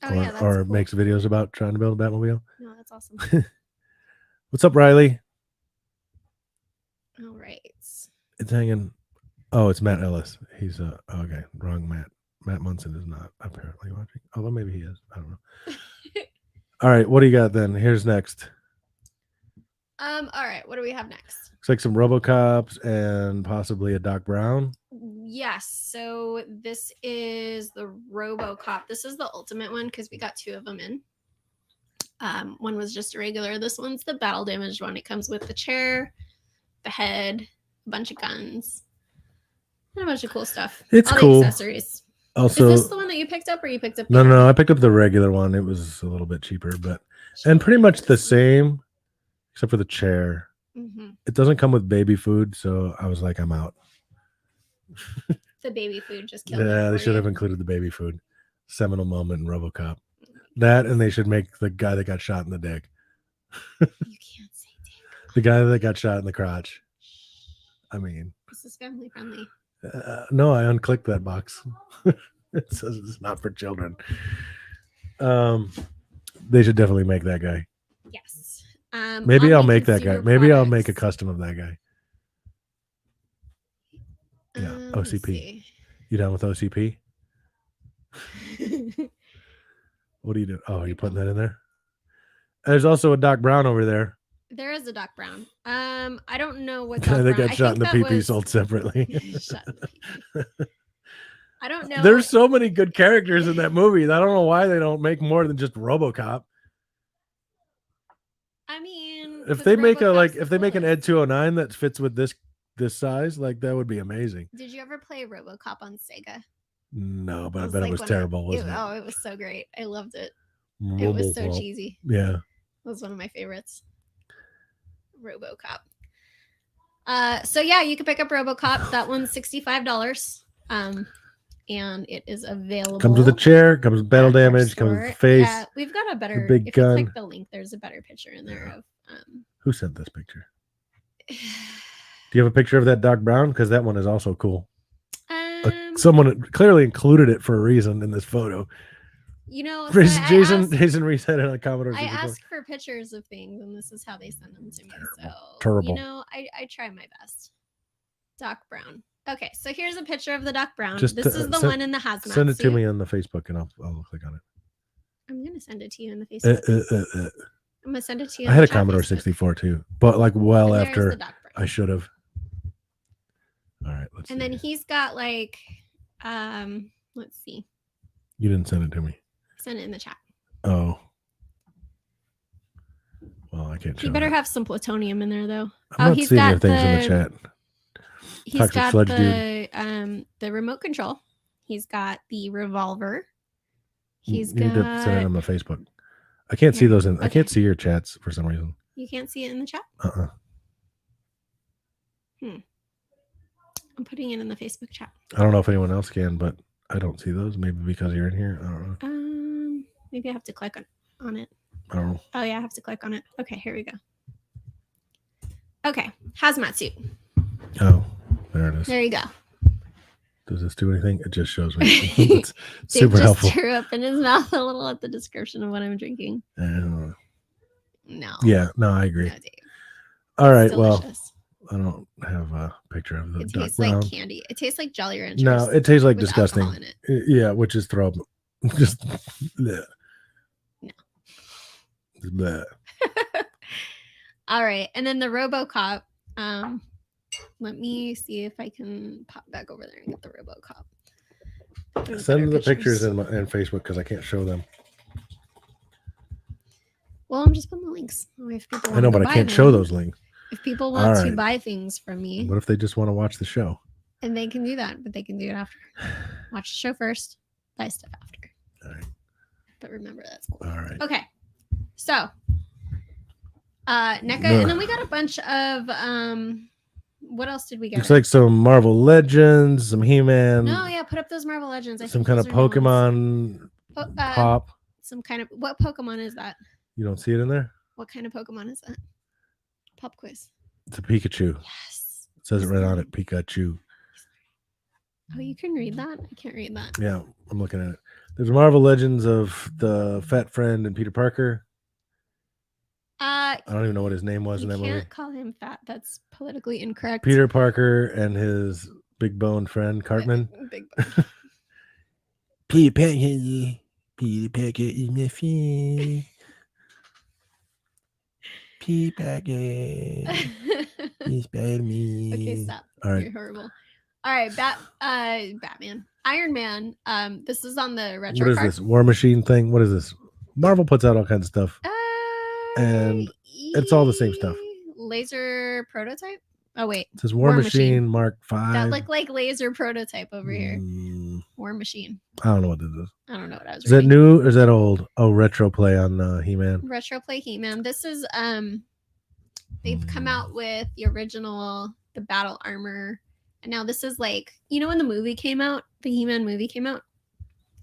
oh yeah, that's or cool. makes videos about trying to build a Batmobile. No, that's awesome. What's up, Riley? All right. It's hanging. Oh, it's Matt Ellis. He's okay. Wrong Matt. Matt Munson is not apparently watching. Although maybe he is. I don't know. All right, what do you got then? Here's next. All right. What do we have next? Looks like some RoboCops and possibly a Doc Brown. Yes. So this is the RoboCop. This is the ultimate one because we got 2 of them in. One was just a regular. This one's the battle damaged one. It comes with the chair, the head, a bunch of guns, and a bunch of cool stuff. It's all cool. The accessories. Also, is this the one that you picked up, or you picked up? No. I picked up the regular one. It was a little bit cheaper, but and pretty much the same, except for the chair. Mm-hmm. It doesn't come with baby food, so I was like, I'm out. The baby food just killed. Yeah, they should have included the baby food. Seminal moment in RoboCop. That, and they should make the guy that got shot in the dick. You can't say dick. The guy that got shot in the crotch. I mean, This is family friendly. No, I unclicked that box. It says it's not for children. They should definitely make that guy. Yes. Maybe I'll make that consumer guy. Maybe I'll make a products. custom of that guy. Yeah, Let's OCP. see. You down with OCP? What are you doing? Oh, are you putting that in there? There's also a Doc Brown over there. There is a Doc Brown. I don't know what Guy Doc that Brown. got shot in the I think PP that was- sold separately. Shut in the pee-pee. I don't know. There's so many good characters in that movie. I don't know why they don't make more than just RoboCop. I mean, If 'cause they make RoboCop's the if they make an coolest. Ed 209 that fits with this size, like that would be amazing. Did you ever play RoboCop on Sega? No, but I It was bet like it was one of- terrible, wasn't it? Oh, it was so great. I loved it. It was so cheesy. Yeah. It was one of my favorites. RoboCop. So yeah, you can pick up RoboCop. That one's $65. And it is available. Comes with a chair, comes with battle at our damage, comes with store. a face. Yeah, we've got a better. big if gun. you click the link, there's a better picture in there of. Who sent this picture? Do you have a picture of that Doc Brown? Because that one is also cool. Someone clearly included it for a reason in this photo. You know, so Jason Reese had it on Commodore I 64. ask for pictures of things, and this is how they send them to me. So Terrible. you know, I try my best. Doc Brown. Okay, so here's a picture of the Doc Brown. Just this is the send- one in the hazmat Send it to suit. me on the Facebook, and I'll click on it. I'm gonna send it to you in the Facebook. I'm gonna send it to you. I in had the a chat Commodore Facebook. 64 too, but like well And there's after the Doc Brown. I should have. All right, let's And see. then he's got like, let's see. You didn't send it to me. Send it in the chat. Oh. Well, I can't show You better it. have some plutonium in there, though. I'm not he's seeing got your things in the chat. He's Toxic got sludge the remote control. He's got the revolver. He's You need to send it got. on the Facebook. I can't see Here, those in. I okay. can't see your chats for some reason. You can't see it in the chat. I'm putting it in the Facebook chat. I don't know if anyone else can, but I don't see those. Maybe because you're in here. I don't know. Maybe I have to click on it. I don't know. Oh yeah, I have to click on it. Okay, here we go. Okay, hazmat suit. Oh, there it is. There you go. Does this do anything? It just shows me. It's Dave super just helpful. threw up in his mouth a little at the description of what I'm drinking. No, I agree. No, Dave. All right. It's Well, delicious. I don't have a picture of the It Doc tastes Brown. like candy. It tastes like Jolly Ranchers. No, it tastes like with disgusting. alcohol in it. Yeah, which is throw up. Just bleh. No. Just bleh. All right, and then the RoboCop. Let me see if I can pop back over there and get the RoboCop. There's Send better the pictures in Facebook because I can't show them. Well, I'm just putting the links. If people I know, want but to I buy can't them. show those links. If people want to Alright. buy things from me, What if they just want to watch the show? and they can do that, but they can do it after. Watch the show first, buy stuff after. All right. But remember, that's cool. All right. Okay. So, NECA, and then we got a bunch of what else did we get? Looks like some Marvel Legends, some He-Man. No, yeah, put up those Marvel Legends. Some kind of Pokemon pop. Some kind of what Pokemon is that? You don't see it in there? What kind of Pokemon is that? Pop quiz. It's a Pikachu. Yes. It says it right on it, Pikachu. Oh, you can read that? I can't read that. Yeah, I'm looking at it. There's Marvel Legends of the Fat Friend and Peter Parker. I don't even know what his name was in that movie. You can't call him fat. That's politically incorrect. Peter Parker and his big boned friend Cartman. Big bone. Peter Parker. Peter Parker is my friend. Peter Parker. He's bad me. Okay, stop. All right. You're horrible. All right, Batman. Iron Man. This is on the retro What is card. this? War Machine thing? What is this? Marvel puts out all kinds of stuff. And it's all the same stuff. Laser prototype? Oh, wait. It says War Machine Mark V. That looked like laser prototype over here. War Machine. I don't know what this is. I don't know what I was Is that new or is that old? Oh, retro play on He-Man. Retro play He-Man. This is they've come out with the original, the battle armor. And now this is like, you know when the movie came out? The He-Man movie came out?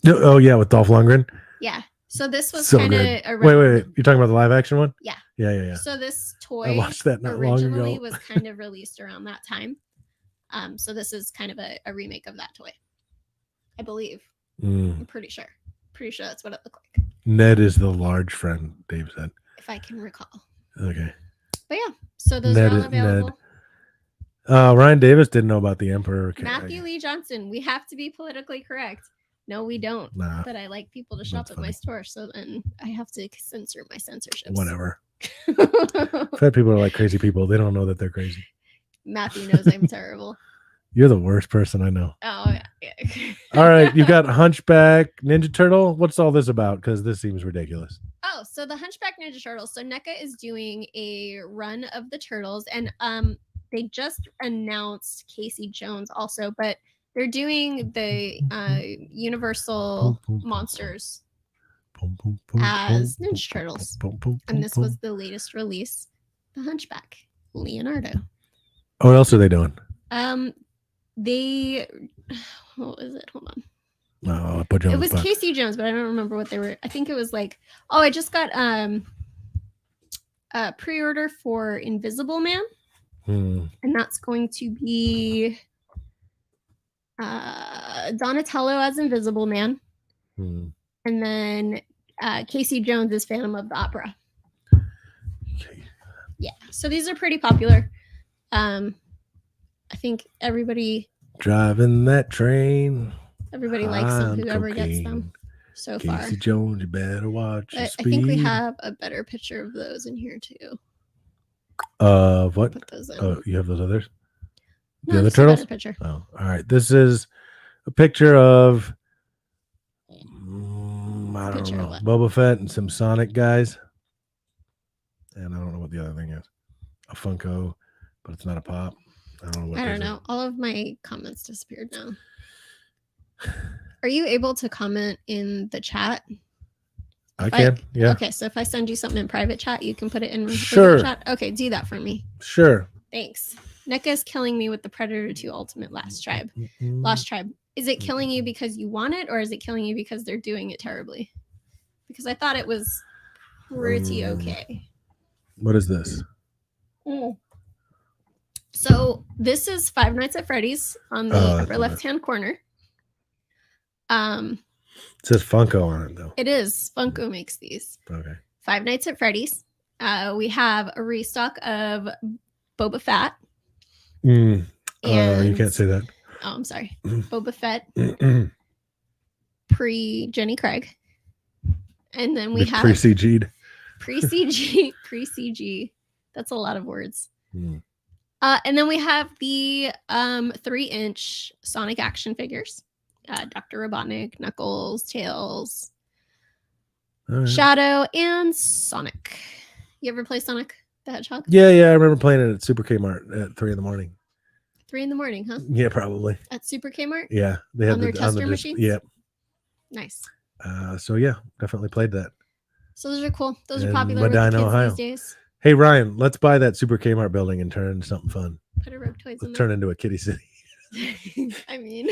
Oh yeah, with Dolph Lundgren. Yeah. So this was So kind of good. Wait. You're talking about the live action one? Yeah. Yeah. So this toy I watched that not long originally ago. was kind of released around that time. So this is kind of a remake of that toy. I believe. I'm pretty sure. Pretty sure that's what it looked like. Ned is the large friend, Dave said. If I can recall. Okay. But yeah, so those are all available. Ryan Davis didn't know about the Emperor. Matthew Lee Johnson. We have to be politically correct. No, we don't. Nah, but I like people to shop at my store, so then I have to censor my censorships. Whatever. Fat people are like crazy people. They don't know that they're crazy. Matthew knows I'm terrible. You're the worst person I know. Oh, yeah. All right, you got Hunchback Ninja Turtle. What's all this about? Because this seems ridiculous. Oh, so the Hunchback Ninja Turtles. So NECA is doing a run of the Turtles, and they just announced Casey Jones also, but they're doing the Universal Monsters as Ninja Turtles. And this was the latest release, the Hunchback, Leonardo. Oh, what else are they doing? They, what was it? Hold on. No, I'll put you on It was the spot. Casey Jones, but I don't remember what they were. I think it was like, oh, I just got a pre-order for Invisible Man. And that's going to be Donatello as Invisible Man. And then Casey Jones is Phantom of the Opera. Okay. Yeah. So these are pretty popular. I think everybody driving that train. Everybody likes them, whoever gets them so far. Casey Jones, you better watch your speed. I think we have a better picture of those in here too. What? Put those in. Oh, you have those others? No, The other just a better turtles? picture. Oh, all right. This is a picture of I don't Picture of know, what? Boba Fett and some Sonic guys. And I don't know what the other thing is. A Funko, but it's not a pop. I don't know what I don't this know. All of my comments disappeared now. Are you able to comment in the chat? I can. Yeah. Okay, so if I send you something in private chat, you can put it in Sure. regular chat. Okay, do that for me. Sure. Thanks. NECA is killing me with the Predator 2 Ultimate Lost Tribe. Mm-hmm. Lost Tribe. Is it killing you because you want it, or is it killing you because they're doing it terribly? Because I thought it was pretty okay. What is this? So this is Five Nights at Freddy's on the upper left-hand corner. It says Funko on it though. It is. Funko makes these. Okay. Five Nights at Freddy's. We have a restock of Boba Fett. You can't say that. Oh, I'm sorry. Boba Fett pre Jenny Craig. And then we have pre-CG'd. Pre-CG. That's a lot of words. And then we have the 3-inch Sonic action figures. Dr. Robotnik, Knuckles, Tails. All right. Shadow, and Sonic. You ever play Sonic the Hedgehog? Yeah, I remember playing it at Super Kmart at 3 in the morning. 3 in the morning, huh? Yeah, probably. At Super Kmart? Yeah, they had On their tester machines? Yeah. Nice. So yeah, definitely played that. So those are cool. Those are In popular with the Medina, kids Ohio. these days. Hey Ryan, let's buy that Super Kmart building and turn it into something fun. Put a rope toys in Let's turn it into a kitty city. there. I mean,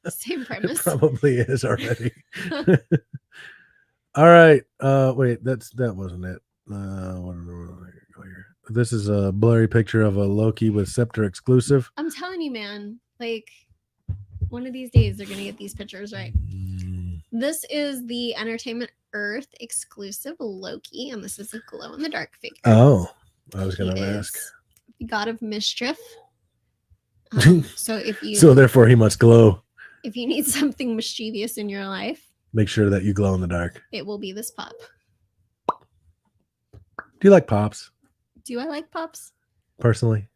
same It premise. probably is already. All right. Wait, that wasn't it. This is a blurry picture of a Loki with Scepter exclusive. I'm telling you, man, like one of these days they're gonna get these pictures right. This is the Entertainment Earth exclusive Loki, and this is a glow in the dark figure. Oh, I was He gonna is ask. the god of mischief. So if you So therefore he must glow. if you need something mischievous in your life, Make sure that you glow in the dark. it will be this pop. Do you like pops Do I like pops? personally?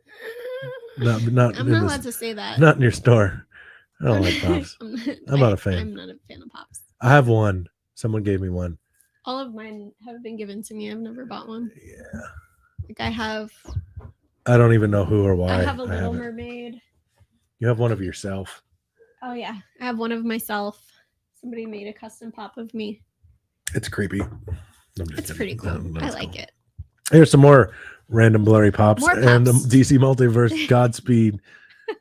Not I'm in not this- allowed to say that. Not in your store. I don't like pops. I'm not a fan. I'm not a fan of pops. I have one. Someone gave me one. All of mine have been given to me. I've never bought one. Yeah. Like I have I don't even know who or why. I have a Little it. Mermaid. You have one of yourself. Oh yeah. I have one of myself. Somebody made a custom pop of me. It's creepy. I'm just It's kidding. pretty cool. No, I it's like cool. it. Here's some more random blurry pops, More and pops. DC Multiverse Godspeed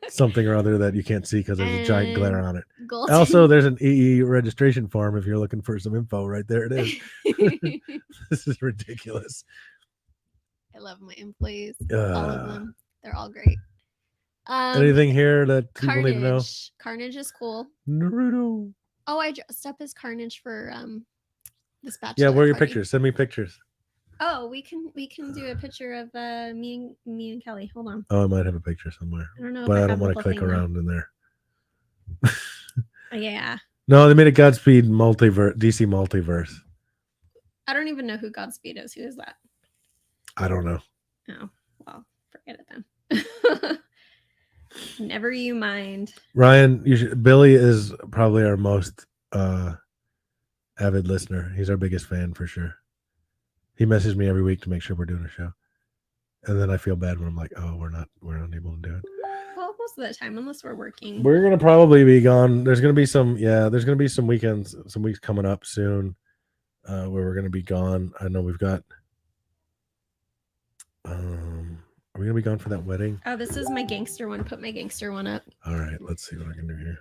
something or other that you can't see because there's a giant And glare on it. Gold. Also, there's an EE registration form if you're looking for some info. Right there it is. This is ridiculous. I love my employees. Uh, All of them. They're all great. Anything here that people need to know? Carnage is cool. Naruto. Oh, I dressed up as Carnage for this bachelor. Yeah, where are your party. pictures? Send me pictures. Oh, we can do a picture of me and Kelly. Hold on. Oh, I might have a picture somewhere, I don't know. but if I have don't the want to whole click thing now. around in there. Yeah. No, they made a Godspeed multiverse, DC multiverse. I don't even know who Godspeed is. Who is that? I don't know. Oh, well, forget it then. Never you mind. Ryan, Billy is probably our most avid listener. He's our biggest fan for sure. He messages me every week to make sure we're doing a show, and then I feel bad when I'm like, "Oh, we're not able to do it." Well, most of the time, unless we're working. We're gonna probably be gone. There's gonna be some weekends, some weeks coming up soon, where we're gonna be gone. I know we've got. Are we gonna be gone for that wedding? Oh, this is my gangster one. Put my gangster one up. All right, let's see what I can do here.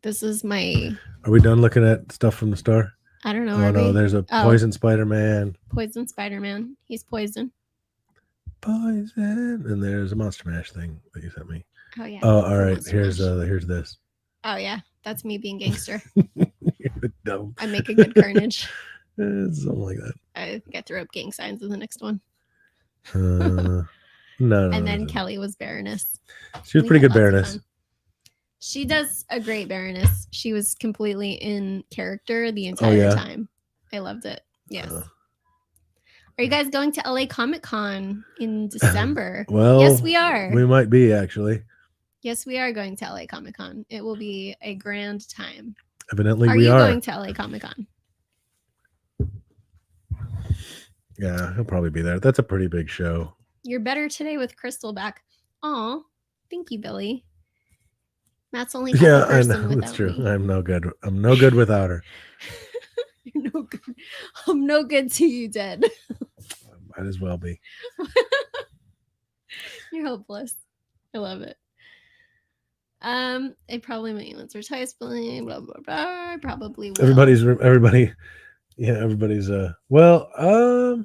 This is my. Are we done looking at stuff from the store? I don't know. Oh no, there's a Poison Spider-Man. Poison Spider-Man. He's poison. Poison, and there's a Monster Mash thing that you sent me. Oh yeah. Oh, all right. Monster Here's this. Oh yeah, that's me being gangster. You're dumb. I make a good Carnage. Something like that. I think I threw up gang signs in the next one. No. And then no. Kelly was Baroness. She was We pretty had good lots of Baroness. fun. She does a great Baroness. She was completely in character the entire yeah? time. I loved it. Yes. Uh, Are you guys going to LA Comic Con in December? Well, yes, we are. We might be actually. Yes, we are going to LA Comic Con. It will be a grand time. Evidently, Are we you are. going to LA Comic Con? Yeah, he'll probably be there. That's a pretty big show. You're better today with Krystal back. Aw, thank you, Billy. Matt's only half a Yeah, I person know. That's without true. me. I'm no good. I'm no good without her. You're no good. I'm no good to you, dead. Might as well be. You're hopeless. I love it. I probably might answer twice, Billy. Blah blah blah. I probably will. Everybody. Yeah, everybody's. Well, I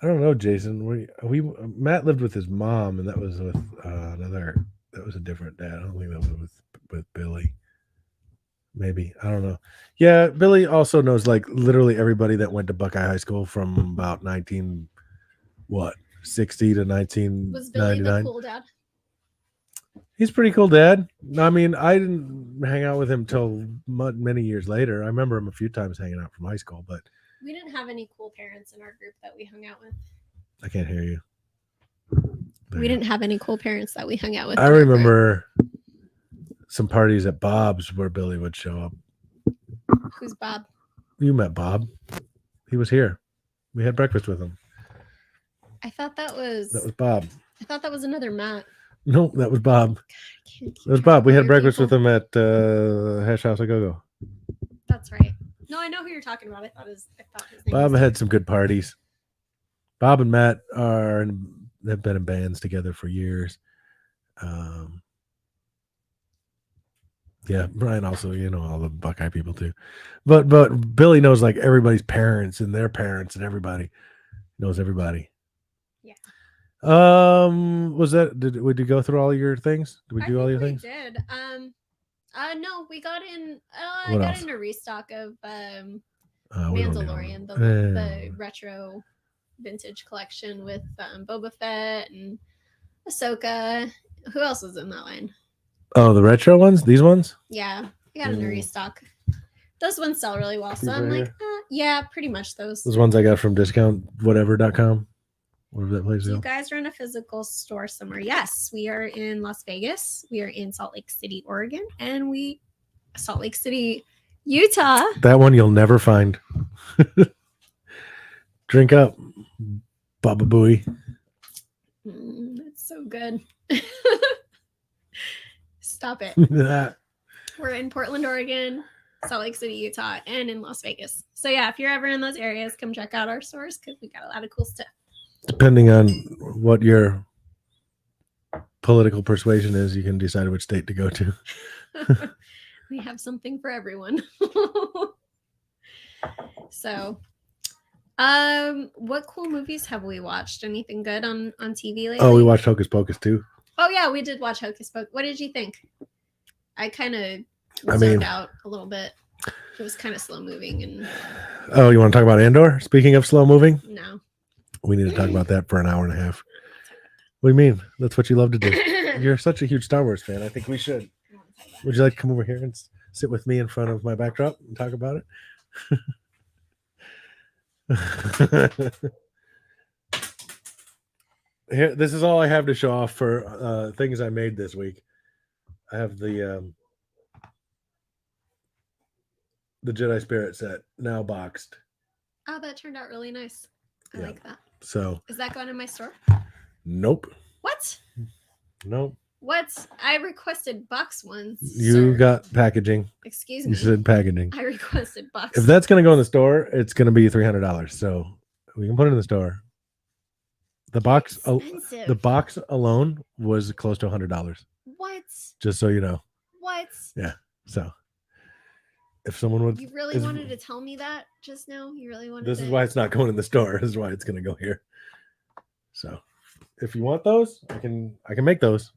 don't know, Jason. We Matt lived with his mom, and that was with another. That was a different dad. I don't think that was with Billy. Maybe, I don't know. Yeah, Billy also knows like literally everybody that went to Buckeye High School from about 1960 to Was Billy the 1999. cool dad? He's a pretty cool dad. I mean, I didn't hang out with him till many years later. I remember him a few times hanging out from high school, but We didn't have any cool parents in our group that we hung out with. I can't hear you. We didn't have any cool parents that we hung out with. I in our group. remember some parties at Bob's where Billy would show up. Who's Bob? You met Bob. He was here. We had breakfast with him. I thought that was Bob. I thought that was another Matt. No, that was Bob. Can't keep That was track Bob. of We all had your breakfast people. with him at Hash House a Go-Go. That's right. No, I know who you're talking about. I thought his name Bob was had some good parties. Bob and Matt have been in bands together for years. Yeah, Brian also, all the Buckeye people too. But Billy knows like everybody's parents and their parents and everybody knows everybody. Yeah. Was that did we go through all your things? Did we do all your things? Did. No, we got in. What I got else? in a restock of We don't need Mandalorian, all- the retro vintage collection with Boba Fett and Ahsoka. Who else was in that line? Oh, the retro ones? These ones? Yeah, I got in a Mm. restock. Those ones sell really well, so These I'm right like, yeah, pretty much those. Those ones I got from discountwhatever.com. Whatever that place is. Do you guys run a physical store somewhere? Yes, we are in Las Vegas. We are in Salt Lake City, Oregon, and Salt Lake City, Utah. That one you'll never find. Drink up, Baba Booey. It's so good. Stop it. We're in Portland, Oregon, Salt Lake City, Utah, and in Las Vegas. So yeah, if you're ever in those areas, come check out our stores because we got a lot of cool stuff. Depending on what your political persuasion is, you can decide which state to go to. We have something for everyone. So, what cool movies have we watched? Anything good on TV lately? Oh, we watched Hocus Pocus too. Oh yeah, we did watch Hocus Pocus. What did you think? I kind of zoned out a little bit. It was kind of slow moving and. Oh, you want to talk about Andor? Speaking of slow moving, No. We need to talk about that for an hour and a half. What do you mean? That's what you love to do. You're such a huge Star Wars fan. I think we should. Would you like to come over here and sit with me in front of my backdrop and talk about it? Here, this is all I have to show off for things I made this week. I have the Jedi Spirit set now boxed. Oh, that turned out really nice. I like that. So is that going in my store? Nope. What? Nope. What? I requested box ones. You got packaging. Excuse me. You said packaging. I requested box. If that's gonna go in the store, it's gonna be $300. So we can put it in the store. The box, the box alone was close to $100. What? Just so you know. What? Yeah. So if someone would, you really wanted to tell me that just now. You really wanted. This is why it's not going in the store. This is why it's gonna go here. So if you want those, I can make those.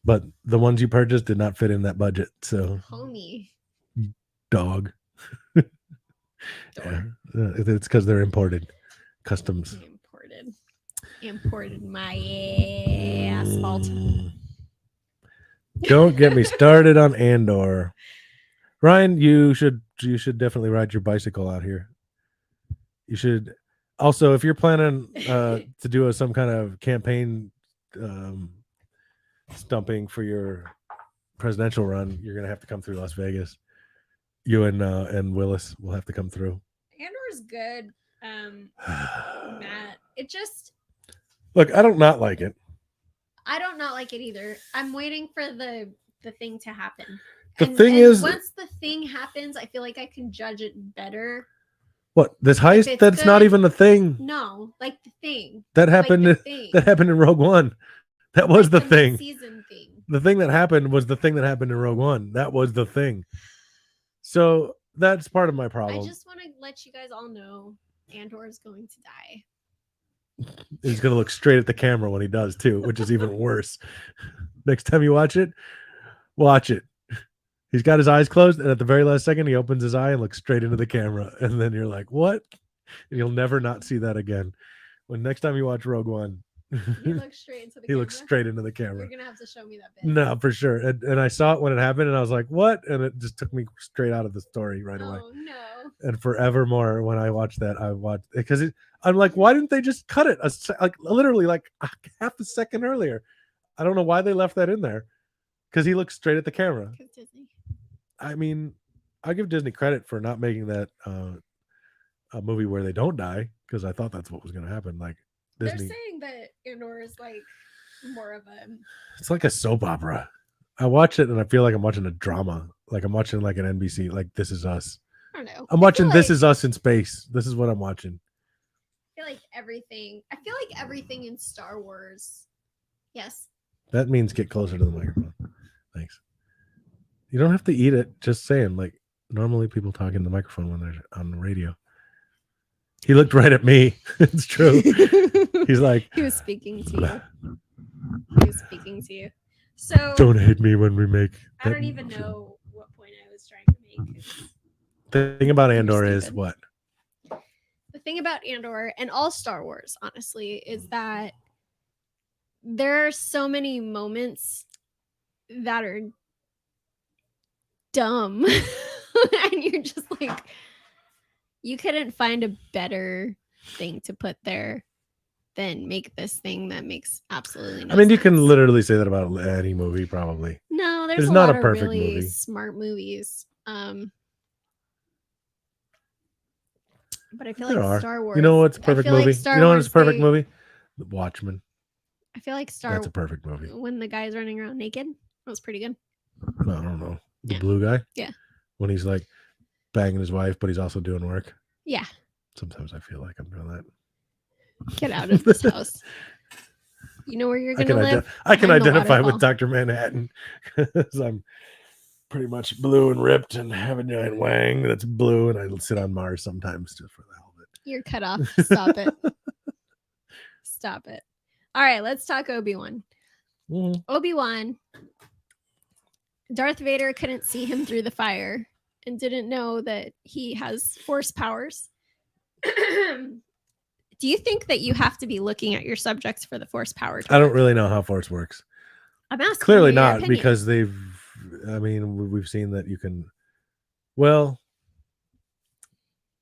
But the ones you purchased did not fit in that budget. So homie. Dog. Yeah. It's because they're imported. Customs. Imported my asphalt. Don't get me started on Andor. Ryan, you should definitely ride your bicycle out here. You should also, if you're planning to do some kind of campaign stumping for your presidential run, you're gonna have to come through Las Vegas. You and Willis will have to come through. Andor's good. Matt, it just look. I don't not like it. I don't not like it either. I'm waiting for the thing to happen. The thing is, once the thing happens, I feel like I can judge it better. What, this heist? That's good. Not even a thing. No, like the thing that happened. Like that happened in Rogue One. That was like the thing. Season thing. The thing that happened was the thing that happened in Rogue One. That was the thing. So that's part of my problem. I just want to let you guys all know Andor is going to die. He's going to look straight at the camera when he does too, which is even worse. Next time you watch it, watch it. He's got his eyes closed, and at the very last second, he opens his eye and looks straight into the camera. And then you're like, what? And you'll never not see that again. When next time you watch Rogue One, he looks straight into the camera. He looks straight into the camera. You're going to have to show me that bit. No, for sure. And I saw it when it happened, and I was like, what? And it just took me straight out of the story right away. Oh, no. And forevermore, when I watched that, I watched it because I'm like, why didn't they just cut it? Literally like half a second earlier. I don't know why they left that in there. Because he looks straight at the camera. Disney. I mean, I give Disney credit for not making that a movie where they don't die, because I thought that's what was going to happen. Like Disney, They're saying that Andor is like more of a. it's like a soap opera. I watch it and I feel like I'm watching a drama. Like I'm watching like an NBC, like This Is Us. I don't know. I'm watching This Is Us in space. This is what I'm watching. I feel like everything in Star Wars. Yes. That means get closer to the microphone. Thanks. You don't have to eat it. Just saying, like normally people talk in the microphone when they're on the radio. He looked right at me. It's true. He's like, he was speaking to you. So don't hate me when we make. I don't even know what point I was trying to make. The thing about Andor You're is stupid. what? The thing about Andor and all Star Wars, honestly, is that there are so many moments that are dumb. And you're just like, you couldn't find a better thing to put there than make this thing that makes absolutely no I mean, you can sense. literally say that about any movie, probably. No, There's there's a not lot a of perfect really movie. smart movies. But I feel There like are. Star Wars. You know what's a I perfect feel like movie? Star You know Wars, what's a perfect they- movie? The Watchmen. I feel like That's a perfect movie. when the guy's running around naked, that was pretty good. No, I don't know. The Yeah. blue guy? Yeah. When he's like banging his wife, but he's also doing work. Yeah, Sometimes I feel like I'm doing that. get out of this house. You know where you're I gonna can, live? I can behind the identify with waterfall. Dr. Manhattan because I'm pretty much blue and ripped and have a giant wang that's blue, and I sit on Mars sometimes just for the hell of it. You're cut off. Stop it. Stop it. All right, let's talk Obi-Wan. Mhm. Obi-Wan. Darth Vader couldn't see him through the fire and didn't know that he has force powers. Do you think that you have to be looking at your subjects for the force power? I don't really know how Force works. I'm asking. Clearly you your not, opinion. because we've seen that you can. Well,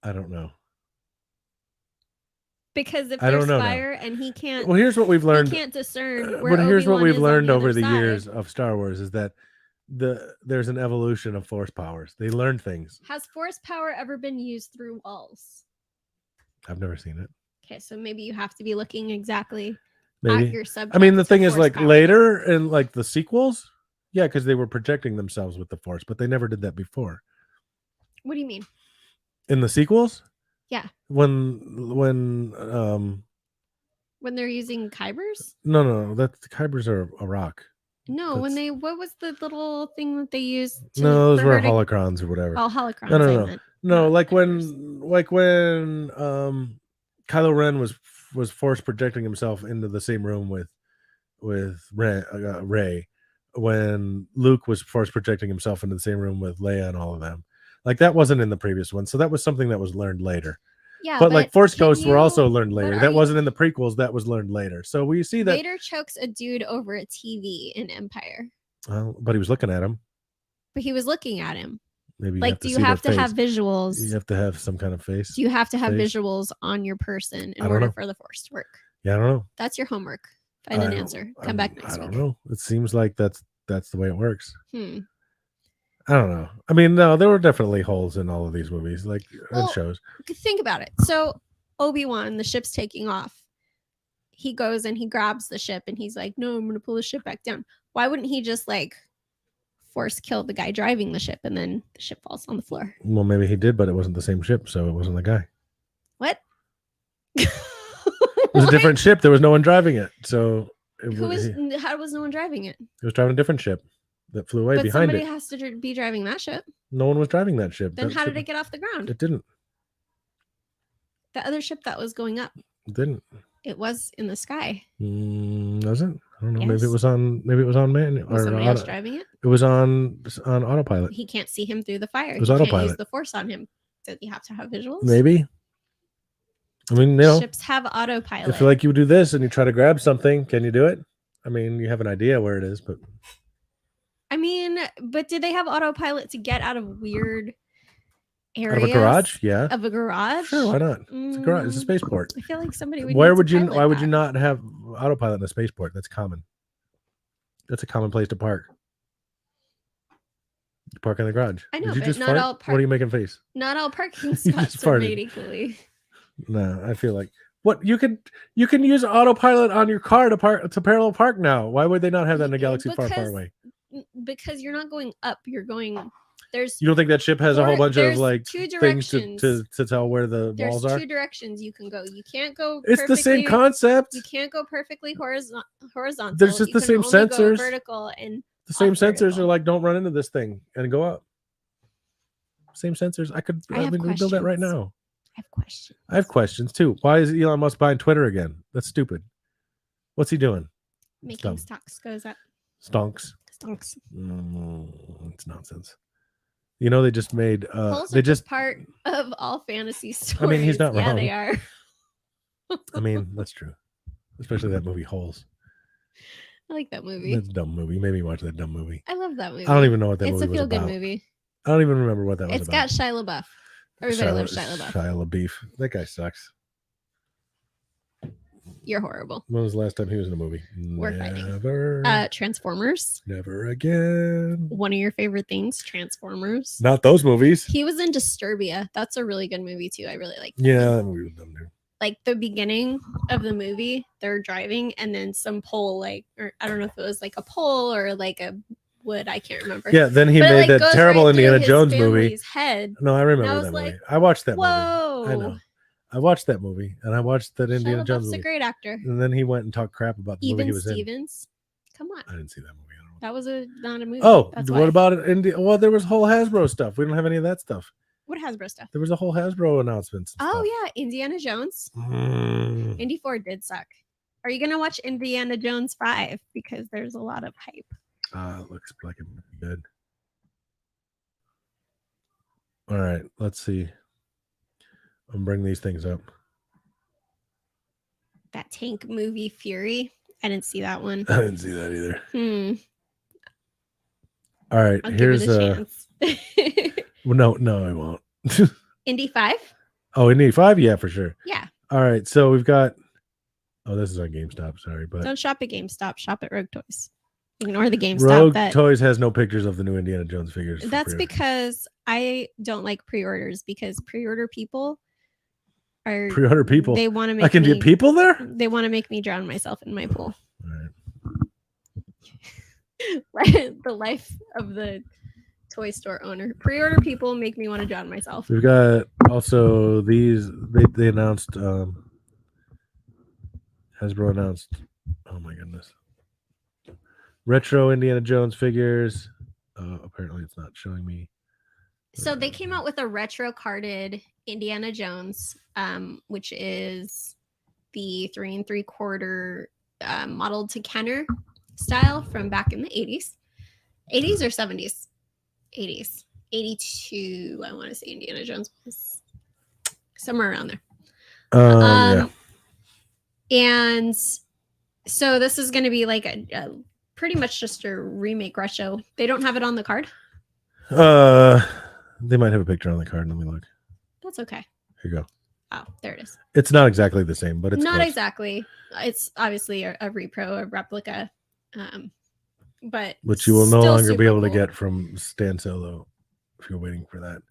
I don't know. Because if I don't there's know now. fire and he can't, Well, here's what we've learned. he can't discern where But here's what Obi-Wan we've is on learned the over other the side. years of Star Wars is that there's an evolution of Force powers. They learn things. Has force power ever been used through walls? I've never seen it. Okay, so maybe you have to be looking exactly at Maybe. your subject. I mean, the thing is, force like power. later in like the sequels, yeah, because they were projecting themselves with the Force, but they never did that before. What do you mean? In the sequels, Yeah. When When they're using kybers? no, that the Kybers are a rock. No, when That's- they what was the little thing that they used? No, those for were her to- holocrons or whatever. Oh, holocrons. No, I no. meant. No, not like kybers. when Kylo Ren was force projecting himself into the same room with Rey, when Luke was force projecting himself into the same room with Leia and all of them. Like that wasn't in the previous one, so that was something that was learned later. Yeah, but like Force can Ghosts were you- also learned but later. are That you- wasn't in the prequels. That was learned later. So we see that. Vader chokes a dude over a TV in Empire, Well, but he was looking at him. but he was looking at him. Maybe Like, do you see have their to have face. visuals? You have to have some kind of face. Do you have to have face. visuals on your person in I don't order know. for the Force to work? Yeah, I don't know. That's your homework. Find an answer. Come back next I don't week. know. It seems like that's the way it works. Hmm. I don't know. I mean, no, there were definitely holes in all of these movies, like Well, and shows. Think about it. So Obi-Wan, the ship's taking off. He goes and he grabs the ship and he's like, "No, I'm gonna pull the ship back down." Why wouldn't he just like force kill the guy driving the ship and then the ship falls on the floor? Well, maybe he did, but it wasn't the same ship, so it wasn't the guy. What? It was a different ship. There was no one driving it, so How was no one driving it? he was driving a different ship that flew away But behind somebody it. has to be driving that ship. No one was driving that ship. Then That how ship- did it get off the ground? It didn't. The other ship that was going up, It didn't. it was in the sky. Was it? I don't know. Maybe Yes. it was on. Maybe it was on man Was or somebody else driving it? it was on autopilot. He can't see him through the fire. It was He can't use autopilot. the force on him. So you have to have visuals. Maybe. I mean, you know, Ships have autopilot. if you like you do this and you try to grab something, can you do it? I mean, you have an idea where it is, but I mean, but did they have autopilot to get out of weird out areas? of a garage, yeah, Of a garage? sure, why not? It's a garage. It's a Mm, spaceport. I feel like somebody would. Where need to would you? pilot Why would you that. not have autopilot in a spaceport? That's common. That's a common place to park. Park in the garage. I know, Did you but just not fart? all What are you making face? Not all parking just spots are farted. made equally. No, I feel like what you can use autopilot on your car to parallel park now. Why would they not have that in a galaxy far, far away? Because you're not going up. You're going. There's. You don't think that ship has a whole bunch of like two things directions. to tell where the walls are? There's two directions you can go. You can't go. It's the same concept. You can't go perfectly horizontal. There's just the same sensors. Go vertical and the same sensors are like, don't run into this thing and go up. Same sensors. I mean, we build that right now. I have questions. I have questions too. Why is Elon Musk buying Twitter again? That's stupid. What's he doing? Making stocks goes up. Stonks. It's nonsense. You know, they just made they just part of all fantasy stories. I mean, he's not wrong. Yeah, they are. I mean, that's true. Especially that movie Holes. I like that movie. That's a dumb movie. You made me watch that dumb movie. I love that movie. I don't even know what that movie was about. It's a feel-good movie. I don't even remember what that was about. It's got Shia LaBeouf. Everybody loves Shia LaBeouf. Shia LaBeouf. That guy sucks. You're horrible. When was the last time he was in a movie? We're Never. fighting. Transformers. Never again. One of your favorite things, Transformers. Not those movies. He was in Disturbia. That's a really good movie too. I really like that. Yeah, that movie was dumb too. Like the beginning of the movie, they're driving and then some pole, or I don't know if it was like a pole or like a wood. I can't remember. Yeah, then he made that terrible Indiana Jones movie. Head. No, I remember that movie. I watched that movie. I know. I watched that movie and I watched that Indiana Jones movie. He's a great actor. And then he went and talked crap about the movie he was Stevens. Come on. I didn't see that movie. That was not a movie. Oh, what about it? Well, there was whole Hasbro stuff. We don't have any of that stuff. What Hasbro stuff? There was a whole Hasbro announcement. Oh yeah, Indiana Jones. Indy 4 did suck. Are you gonna watch Indiana Jones 5? Because there's a lot of hype. It looks like it would be good. All right, let's see. I'm bringing these things up. That tank movie Fury. I didn't see that one. I didn't see that either. All right, here's a well, no, I won't. Indy 5? Oh, Indy 5? Yeah, for sure. Yeah. All right, so we've got this is on GameStop, sorry, but don't shop at GameStop, shop at Rogue Toys. Ignore the GameStop. Rogue Toys has no pictures of the new Indiana Jones figures. That's because I don't like pre-orders because pre-order people are they want to make I can get people there? They want to make me drown myself in my pool. All right. The life of the toy store owner. Pre-order people make me want to drown myself. We've got also these they announced Hasbro announced, oh my goodness, retro Indiana Jones figures. Apparently it's not showing me. So they came out with a retro carded Indiana Jones, which is the 3 3/4 modeled to Kenner style from back in the 80s. 80s or 70s? 80s. 82, I want to say Indiana Jones was somewhere around there. Yeah. And so this is going to be like a pretty much just a remake retro. They don't have it on the card. They might have a picture on the card. Let me look. That's okay. Here you go. Oh, there it is. It's not exactly the same, but it's not close. Exactly. It's obviously a repro, a replica. But you will no longer be able to get from Stan Solo if you're waiting for that,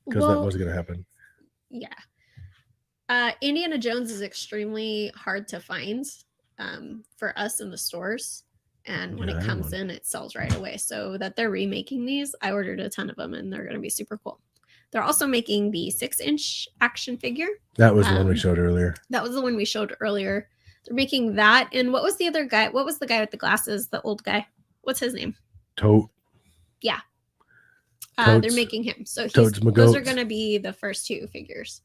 because that was going to happen. Yeah. Indiana Jones is extremely hard to find for us in the stores. And when it comes in, it sells right away. So that they're remaking these, I ordered a ton of them and they're going to be super cool. They're also making the 6-inch action figure. That was the one we showed earlier. That was the one we showed earlier. They're making that. And what was the other guy? What was the guy with the glasses? The old guy? What's his name? Tote. Yeah. They're making him. So those are going to be the first 2 figures.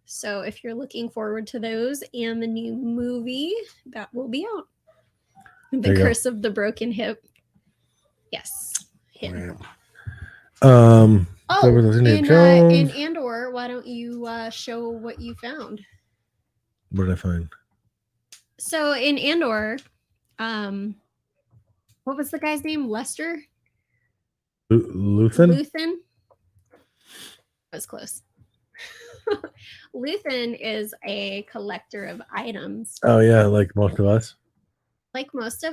So if you're looking forward to those and the new movie, that will be out. The Curse of the Broken Hip. Yes. Him. In Andor, why don't you show what you found? What did I find? So in Andor, what was the guy's name? Lester? Luthen? That was close. Luthen is a collector of items. Oh yeah, like most of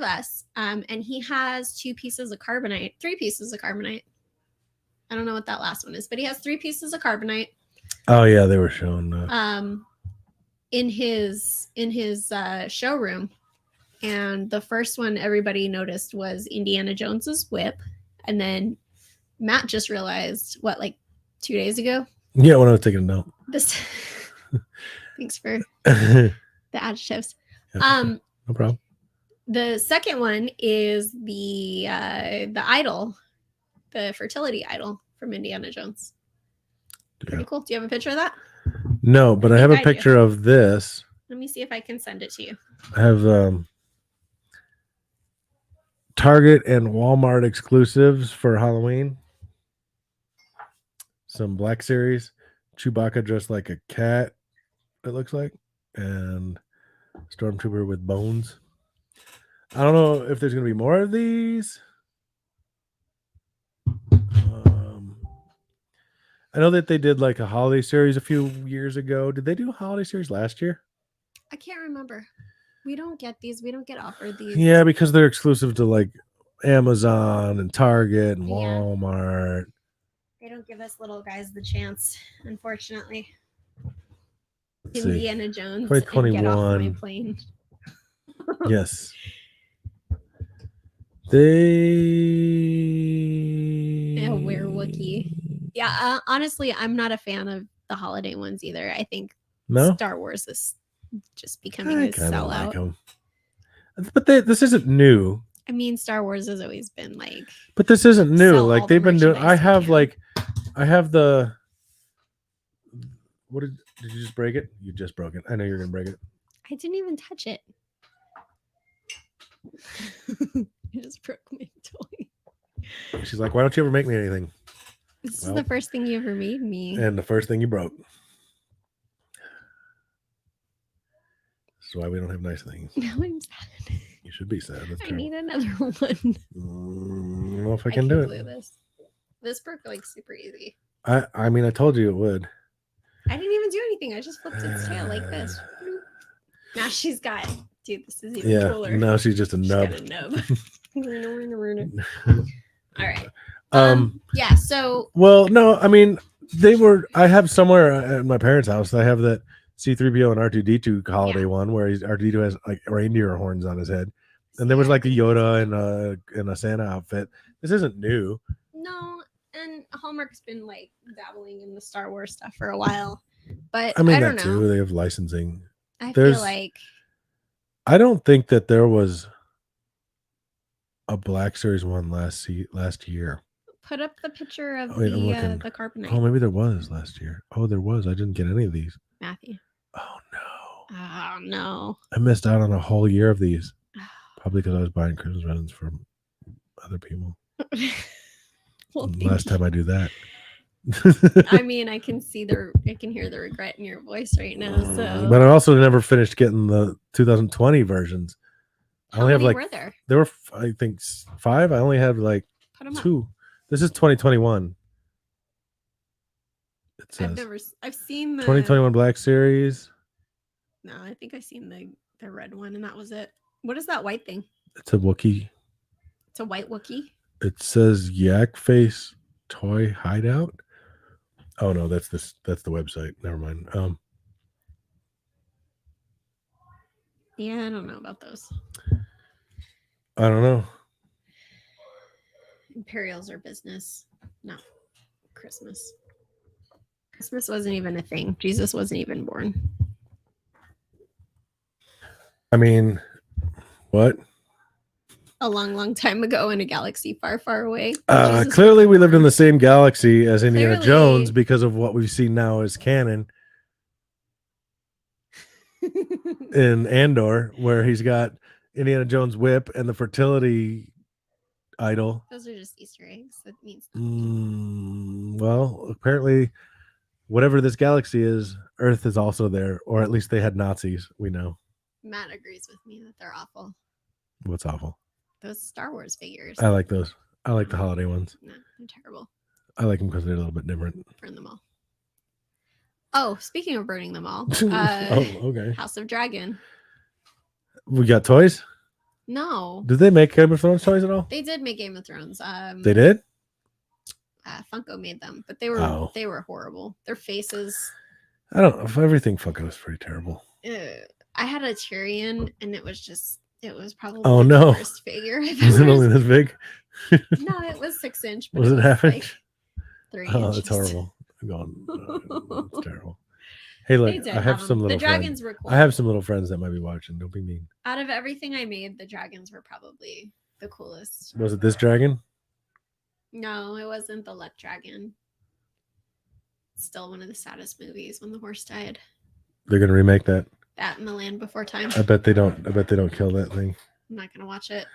us. And he has 3 pieces of carbonite. I don't know what that last one is, but he has 3 pieces of carbonite. Oh yeah, they were showing. In his showroom, and the first one everybody noticed was Indiana Jones's whip, and then Matt just realized like 2 days ago. Yeah, when I was taking a note. This. Thanks for Yeah, the adjectives. no problem. The second one is the idol, the fertility idol from Indiana Jones. Pretty cool. Do you have a picture of that? No, but I have a picture of this. Let me see if I can send it to you. I have Target and Walmart exclusives for Halloween. Some Black Series. Chewbacca dressed like a cat, it looks like. And Stormtrooper with bones. I don't know if there's going to be more of these. I know that they did like a holiday series a few years ago. Did they do a holiday series last year? I can't remember. We don't get these. We don't get offered these. Yeah, because they're exclusive to like Amazon and Target and Walmart. They don't give us little guys the chance, unfortunately. Let's Indiana Jones. 2021. And get off my plane. Yes. They. Yeah, wear Wookiee. Yeah, honestly, I'm not a fan of the holiday ones either. I think Star Wars is just becoming a sellout. Like them. But this isn't new. I mean, Star Wars has always been like. But this isn't new. Like they've been doing. I have the. What did you just break it? You just broke it. I know you're gonna break it. I didn't even touch it. I just broke my toy. She's like, why don't you ever make me anything? This is the first thing you ever made me. And the first thing you broke. That's why we don't have nice things. Now I'm sad. You should be sad. I need another one. I don't know if I can do it. This broke like super easy. I mean, I told you it would. I didn't even do anything. I just flipped its tail like this. Now she's got. Dude, this is even cooler. Now she's just a nub. She's got a nub. All right. Yeah, so well, no, I mean I have somewhere at my parents' house, I have that C3PO and R2D2 holiday one where R2D2 has like reindeer horns on his head. And there was like a Yoda in a Santa outfit. This isn't new. No, and Hallmark's been like dabbling in the Star Wars stuff for a while. But I mean, I don't know. Too. They have licensing. Feel like I don't think that there was a Black Series one last year. Put up the picture of the carbonite. Oh, maybe there was last year. Oh, there was. I didn't get any of these. Matthew. Oh no. Oh no. I missed out on a whole year of these. Probably because I was buying Christmas presents from other people. Well, last time I do that. I mean, I can hear the regret in your voice right now. So, but I also never finished getting the 2020 versions. I only have like were there? There were, I think, 5. I only have like 2. This is 2021. It says I've seen the 2021 Black Series. No, I think I've seen the red one, and that was it. What is that white thing? It's a Wookiee. It's a white Wookiee. It says Yak Face Toy Hideout. Oh no, that's the website. Never mind. Yeah, I don't know about those. I don't know. Imperials are business. No. Christmas. Christmas wasn't even a thing. Jesus wasn't even born. I mean, what? A long, long time ago in a galaxy far, far away. Clearly, we lived in the same galaxy as Indiana Jones because of what we've seen now as canon in Andor, where he's got Indiana Jones' whip and the fertility idol. Those are just Easter eggs. That means nothing. Well, apparently, whatever this galaxy is, Earth is also there, or at least they had Nazis. We know. Matt agrees with me that they're awful. What's awful? Those Star Wars figures. I like those. I like the holiday ones. No, they're terrible. I like them because they're a little bit different. Burn them all. Oh, speaking of burning them all. Okay. House of Dragon. We got toys? No. Did they make Game of Thrones toys at all? They did make Game of Thrones. They did? Funko made them, but they were Oh. horrible. Their faces. I don't know. Everything Funko is pretty terrible. I had a Tyrion, and it was probably Oh, the no. worst figure I've Was it ever only this big? No, it was 6 inch. But Was it half like inch? 3 Oh, inches. that's horrible. I'm going. It's terrible. Hey, They look, did I have some them. little The dragons friends. were cool. I have some little friends that might be watching. Don't be mean. Out of everything I made, the dragons were probably the coolest. Was it this dragon? No, it wasn't the Luck Dragon. Still one of the saddest movies when the horse died. They're gonna remake that. That and The Land Before Time. I bet they don't. I bet they don't kill that thing. I'm not gonna watch it.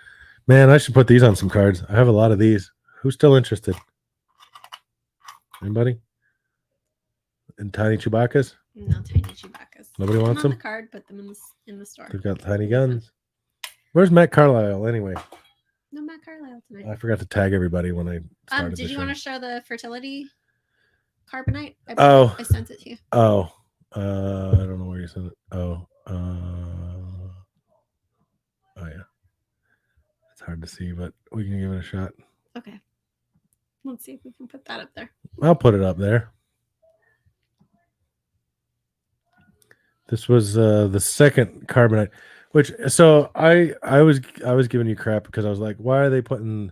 Man, I should put these on some cards. I have a lot of these. Who's still interested? Anybody? In tiny Chewbacca's? No tiny Chewbacca's. Nobody Put wants them on them? the card. Put them in the store. They've got tiny guns. Where's Matt Carlisle anyway? No Matt Carlisle tonight. I forgot to tag everybody when I started Did the you show. want to show the fertility carbonite? Oh. I sent it to you. Oh, I don't know where you sent it. Oh, yeah. It's hard to see, but we can give it a shot. Okay. Let's see if we can put that up there. I'll put it up there. This was the second carbonite, which so I was giving you crap because I was like, why are they putting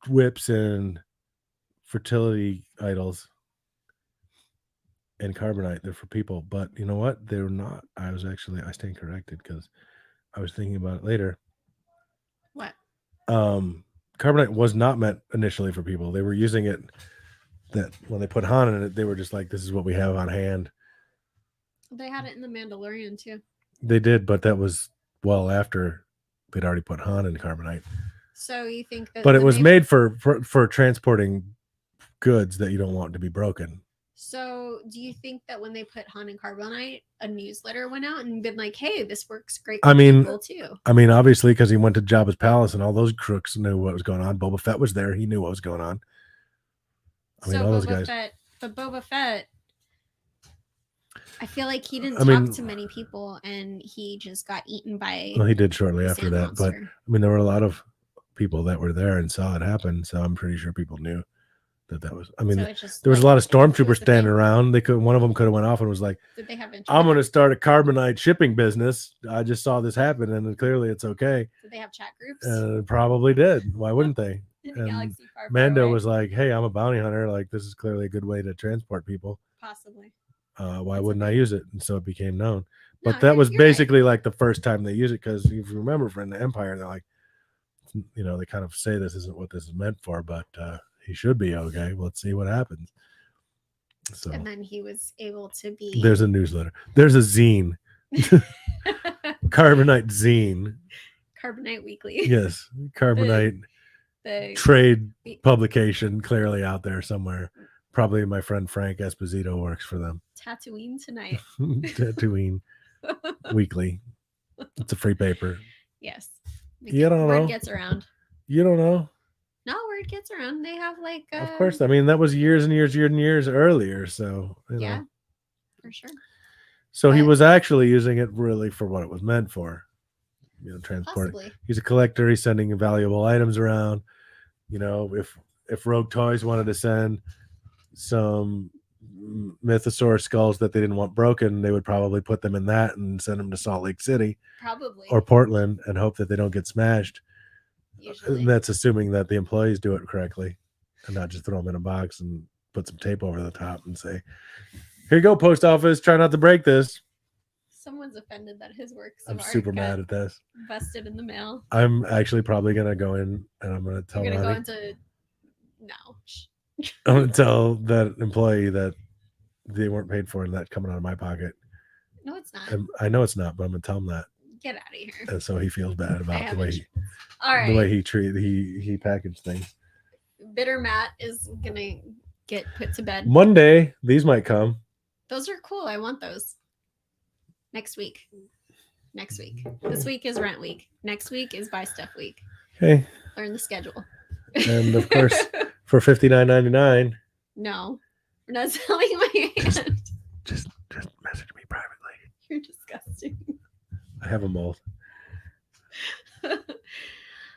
whips in fertility idols and carbonite? They're for people, but you know what? They're not. I stand corrected because I was thinking about it later. What? Carbonite was not meant initially for people. They were using it that when they put Han in it, they were just like, this is what we have on hand. They had it in The Mandalorian too. They did, but that was well after they'd already put Han in carbonite. So you think that? But it was made for transporting goods that you don't want to be broken. So do you think that when they put Han in carbonite, a newsletter went out and been like, "Hey, this works great for people too"? I mean, obviously, because he went to Jabba's palace and all those crooks knew what was going on. Boba Fett was there; he knew what was going on. I mean, all those guys. But Boba Fett, I feel like he didn't talk to many people, and he just got eaten by. Well, he did shortly after that, monster. But I mean, there were a lot of people that were there and saw it happen, so I'm pretty sure people knew that was. I mean, there was a lot of stormtroopers standing around. One of them could have went off and was like, "Did they have I'm going to start a carbonite shipping business. I just saw this happen, and clearly it's okay." Did they have chat groups? And it probably did. Why wouldn't they? And Mando was like, "Hey, I'm a bounty hunter. Like, this is clearly a good way to transport people. Possibly. Why wouldn't I use it?" And so it became known. But that was basically like the first time they used it, because if you remember from the Empire, they're like, they kind of say this isn't what this is meant for, but he should be okay. Well, let's see what happens. So, and then he was able to be. There's a newsletter. There's a zine. Carbonite zine. Carbonite Weekly. Yes, Carbonite the trade publication, clearly out there somewhere. Probably my friend Frank Esposito works for them. Tatooine Tonight. Tatooine Weekly. It's a free paper. Yes. You don't know. Word gets around. You don't know. No, word gets around. They have like. Of course. I mean, that was years and years earlier. So, yeah, for sure. So he was actually using it really for what it was meant for. Transporting. Possibly. He's a collector. He's sending valuable items around. If Rogue Toys wanted to send some mythosaur skulls that they didn't want broken, they would probably put them in that and send them to Salt Lake City. Probably. Or Portland, and hope that they don't get smashed. Usually. And that's assuming that the employees do it correctly and not just throw them in a box and put some tape over the top and say, "Here you go, post office. Try not to break this." Someone's offended that his works I'm super mad at this. Busted in the mail. I'm actually probably going to go in and I'm going to tell You're Ronnie. going to go into... No. I'm going to tell that employee that they weren't paid for and that coming out of my pocket. No, it's not. I know it's not, but I'm going to tell him that. Get out of here. And so he feels bad about the way he packaged things. Bitter Matt is going to get put to bed. Monday, these might come. Those are cool. I want those. Next week. This week is rent week. Next week is buy stuff week. Okay. Learn the schedule. And of course, for $59.99. No, we're not selling my hand. Just message me privately. You're disgusting. I have a mold.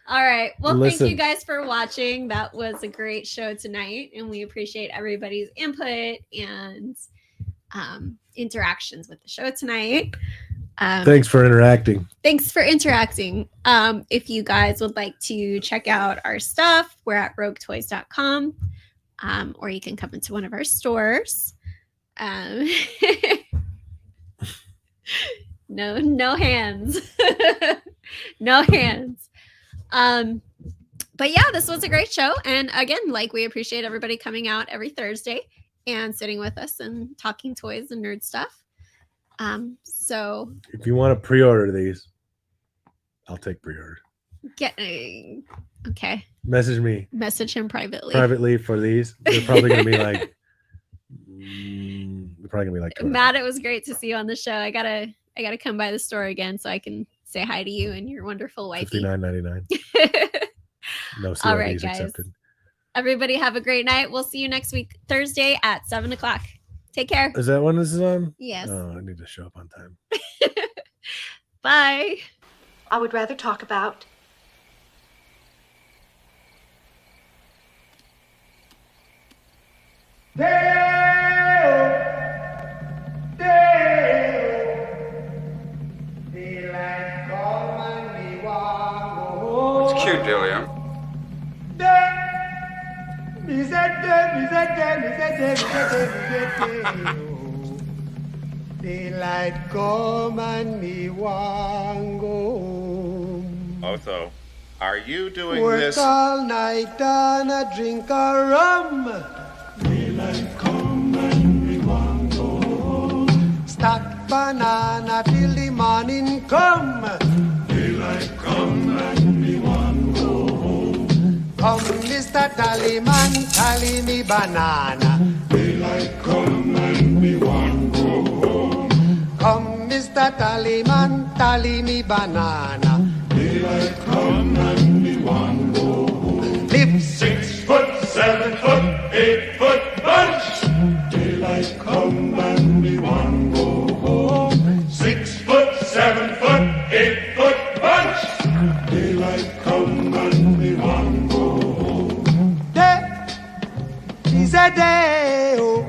All right. Well, Listen. thank you guys for watching. That was a great show tonight, and we appreciate everybody's input and interactions with the show tonight. Thanks for interacting. Thanks for interacting. If you guys would like to check out our stuff, we're at roguetoys.com, or you can come into one of our stores. No hands. No hands. But yeah, this was a great show. And again, like, we appreciate everybody coming out every Thursday and sitting with us and talking toys and nerd stuff. So if you want to pre-order these, I'll take pre-order. Okay. Message me. Message him privately For these. They're probably gonna be like Matt, it was great to see you on the show. I gotta come by the store again so I can say hi to you and your wonderful wifey. $59.99. No CODs All right, guys. accepted. Everybody have a great night. We'll see you next week, Thursday at 7:00. Take care. Is that when this is on? Yes. Oh, I need to show up on time. Bye. I would rather talk about It's cute, Delia. Daylight come and me want go home. Otho, are you doing Work this? all night and a drink a rum. Daylight come and me want go home. Stack banana till the morning come. Daylight come and me want go home. Come, Mr. Tallyman, tally me banana. Daylight come and me want go home. Come, Mr. Tallyman, tally me banana. Daylight come and me want go home. Live 6 foot, 7 foot, 8 foot bunch. Daylight come and me want go home. 6 foot, 7 foot, 8 foot bunch. Daylight come and me want go home. Day is a day, oh.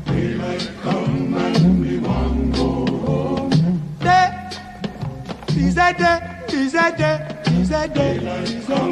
Daylight come and me want go home. Day is a day, is a day, is a day. Daylight come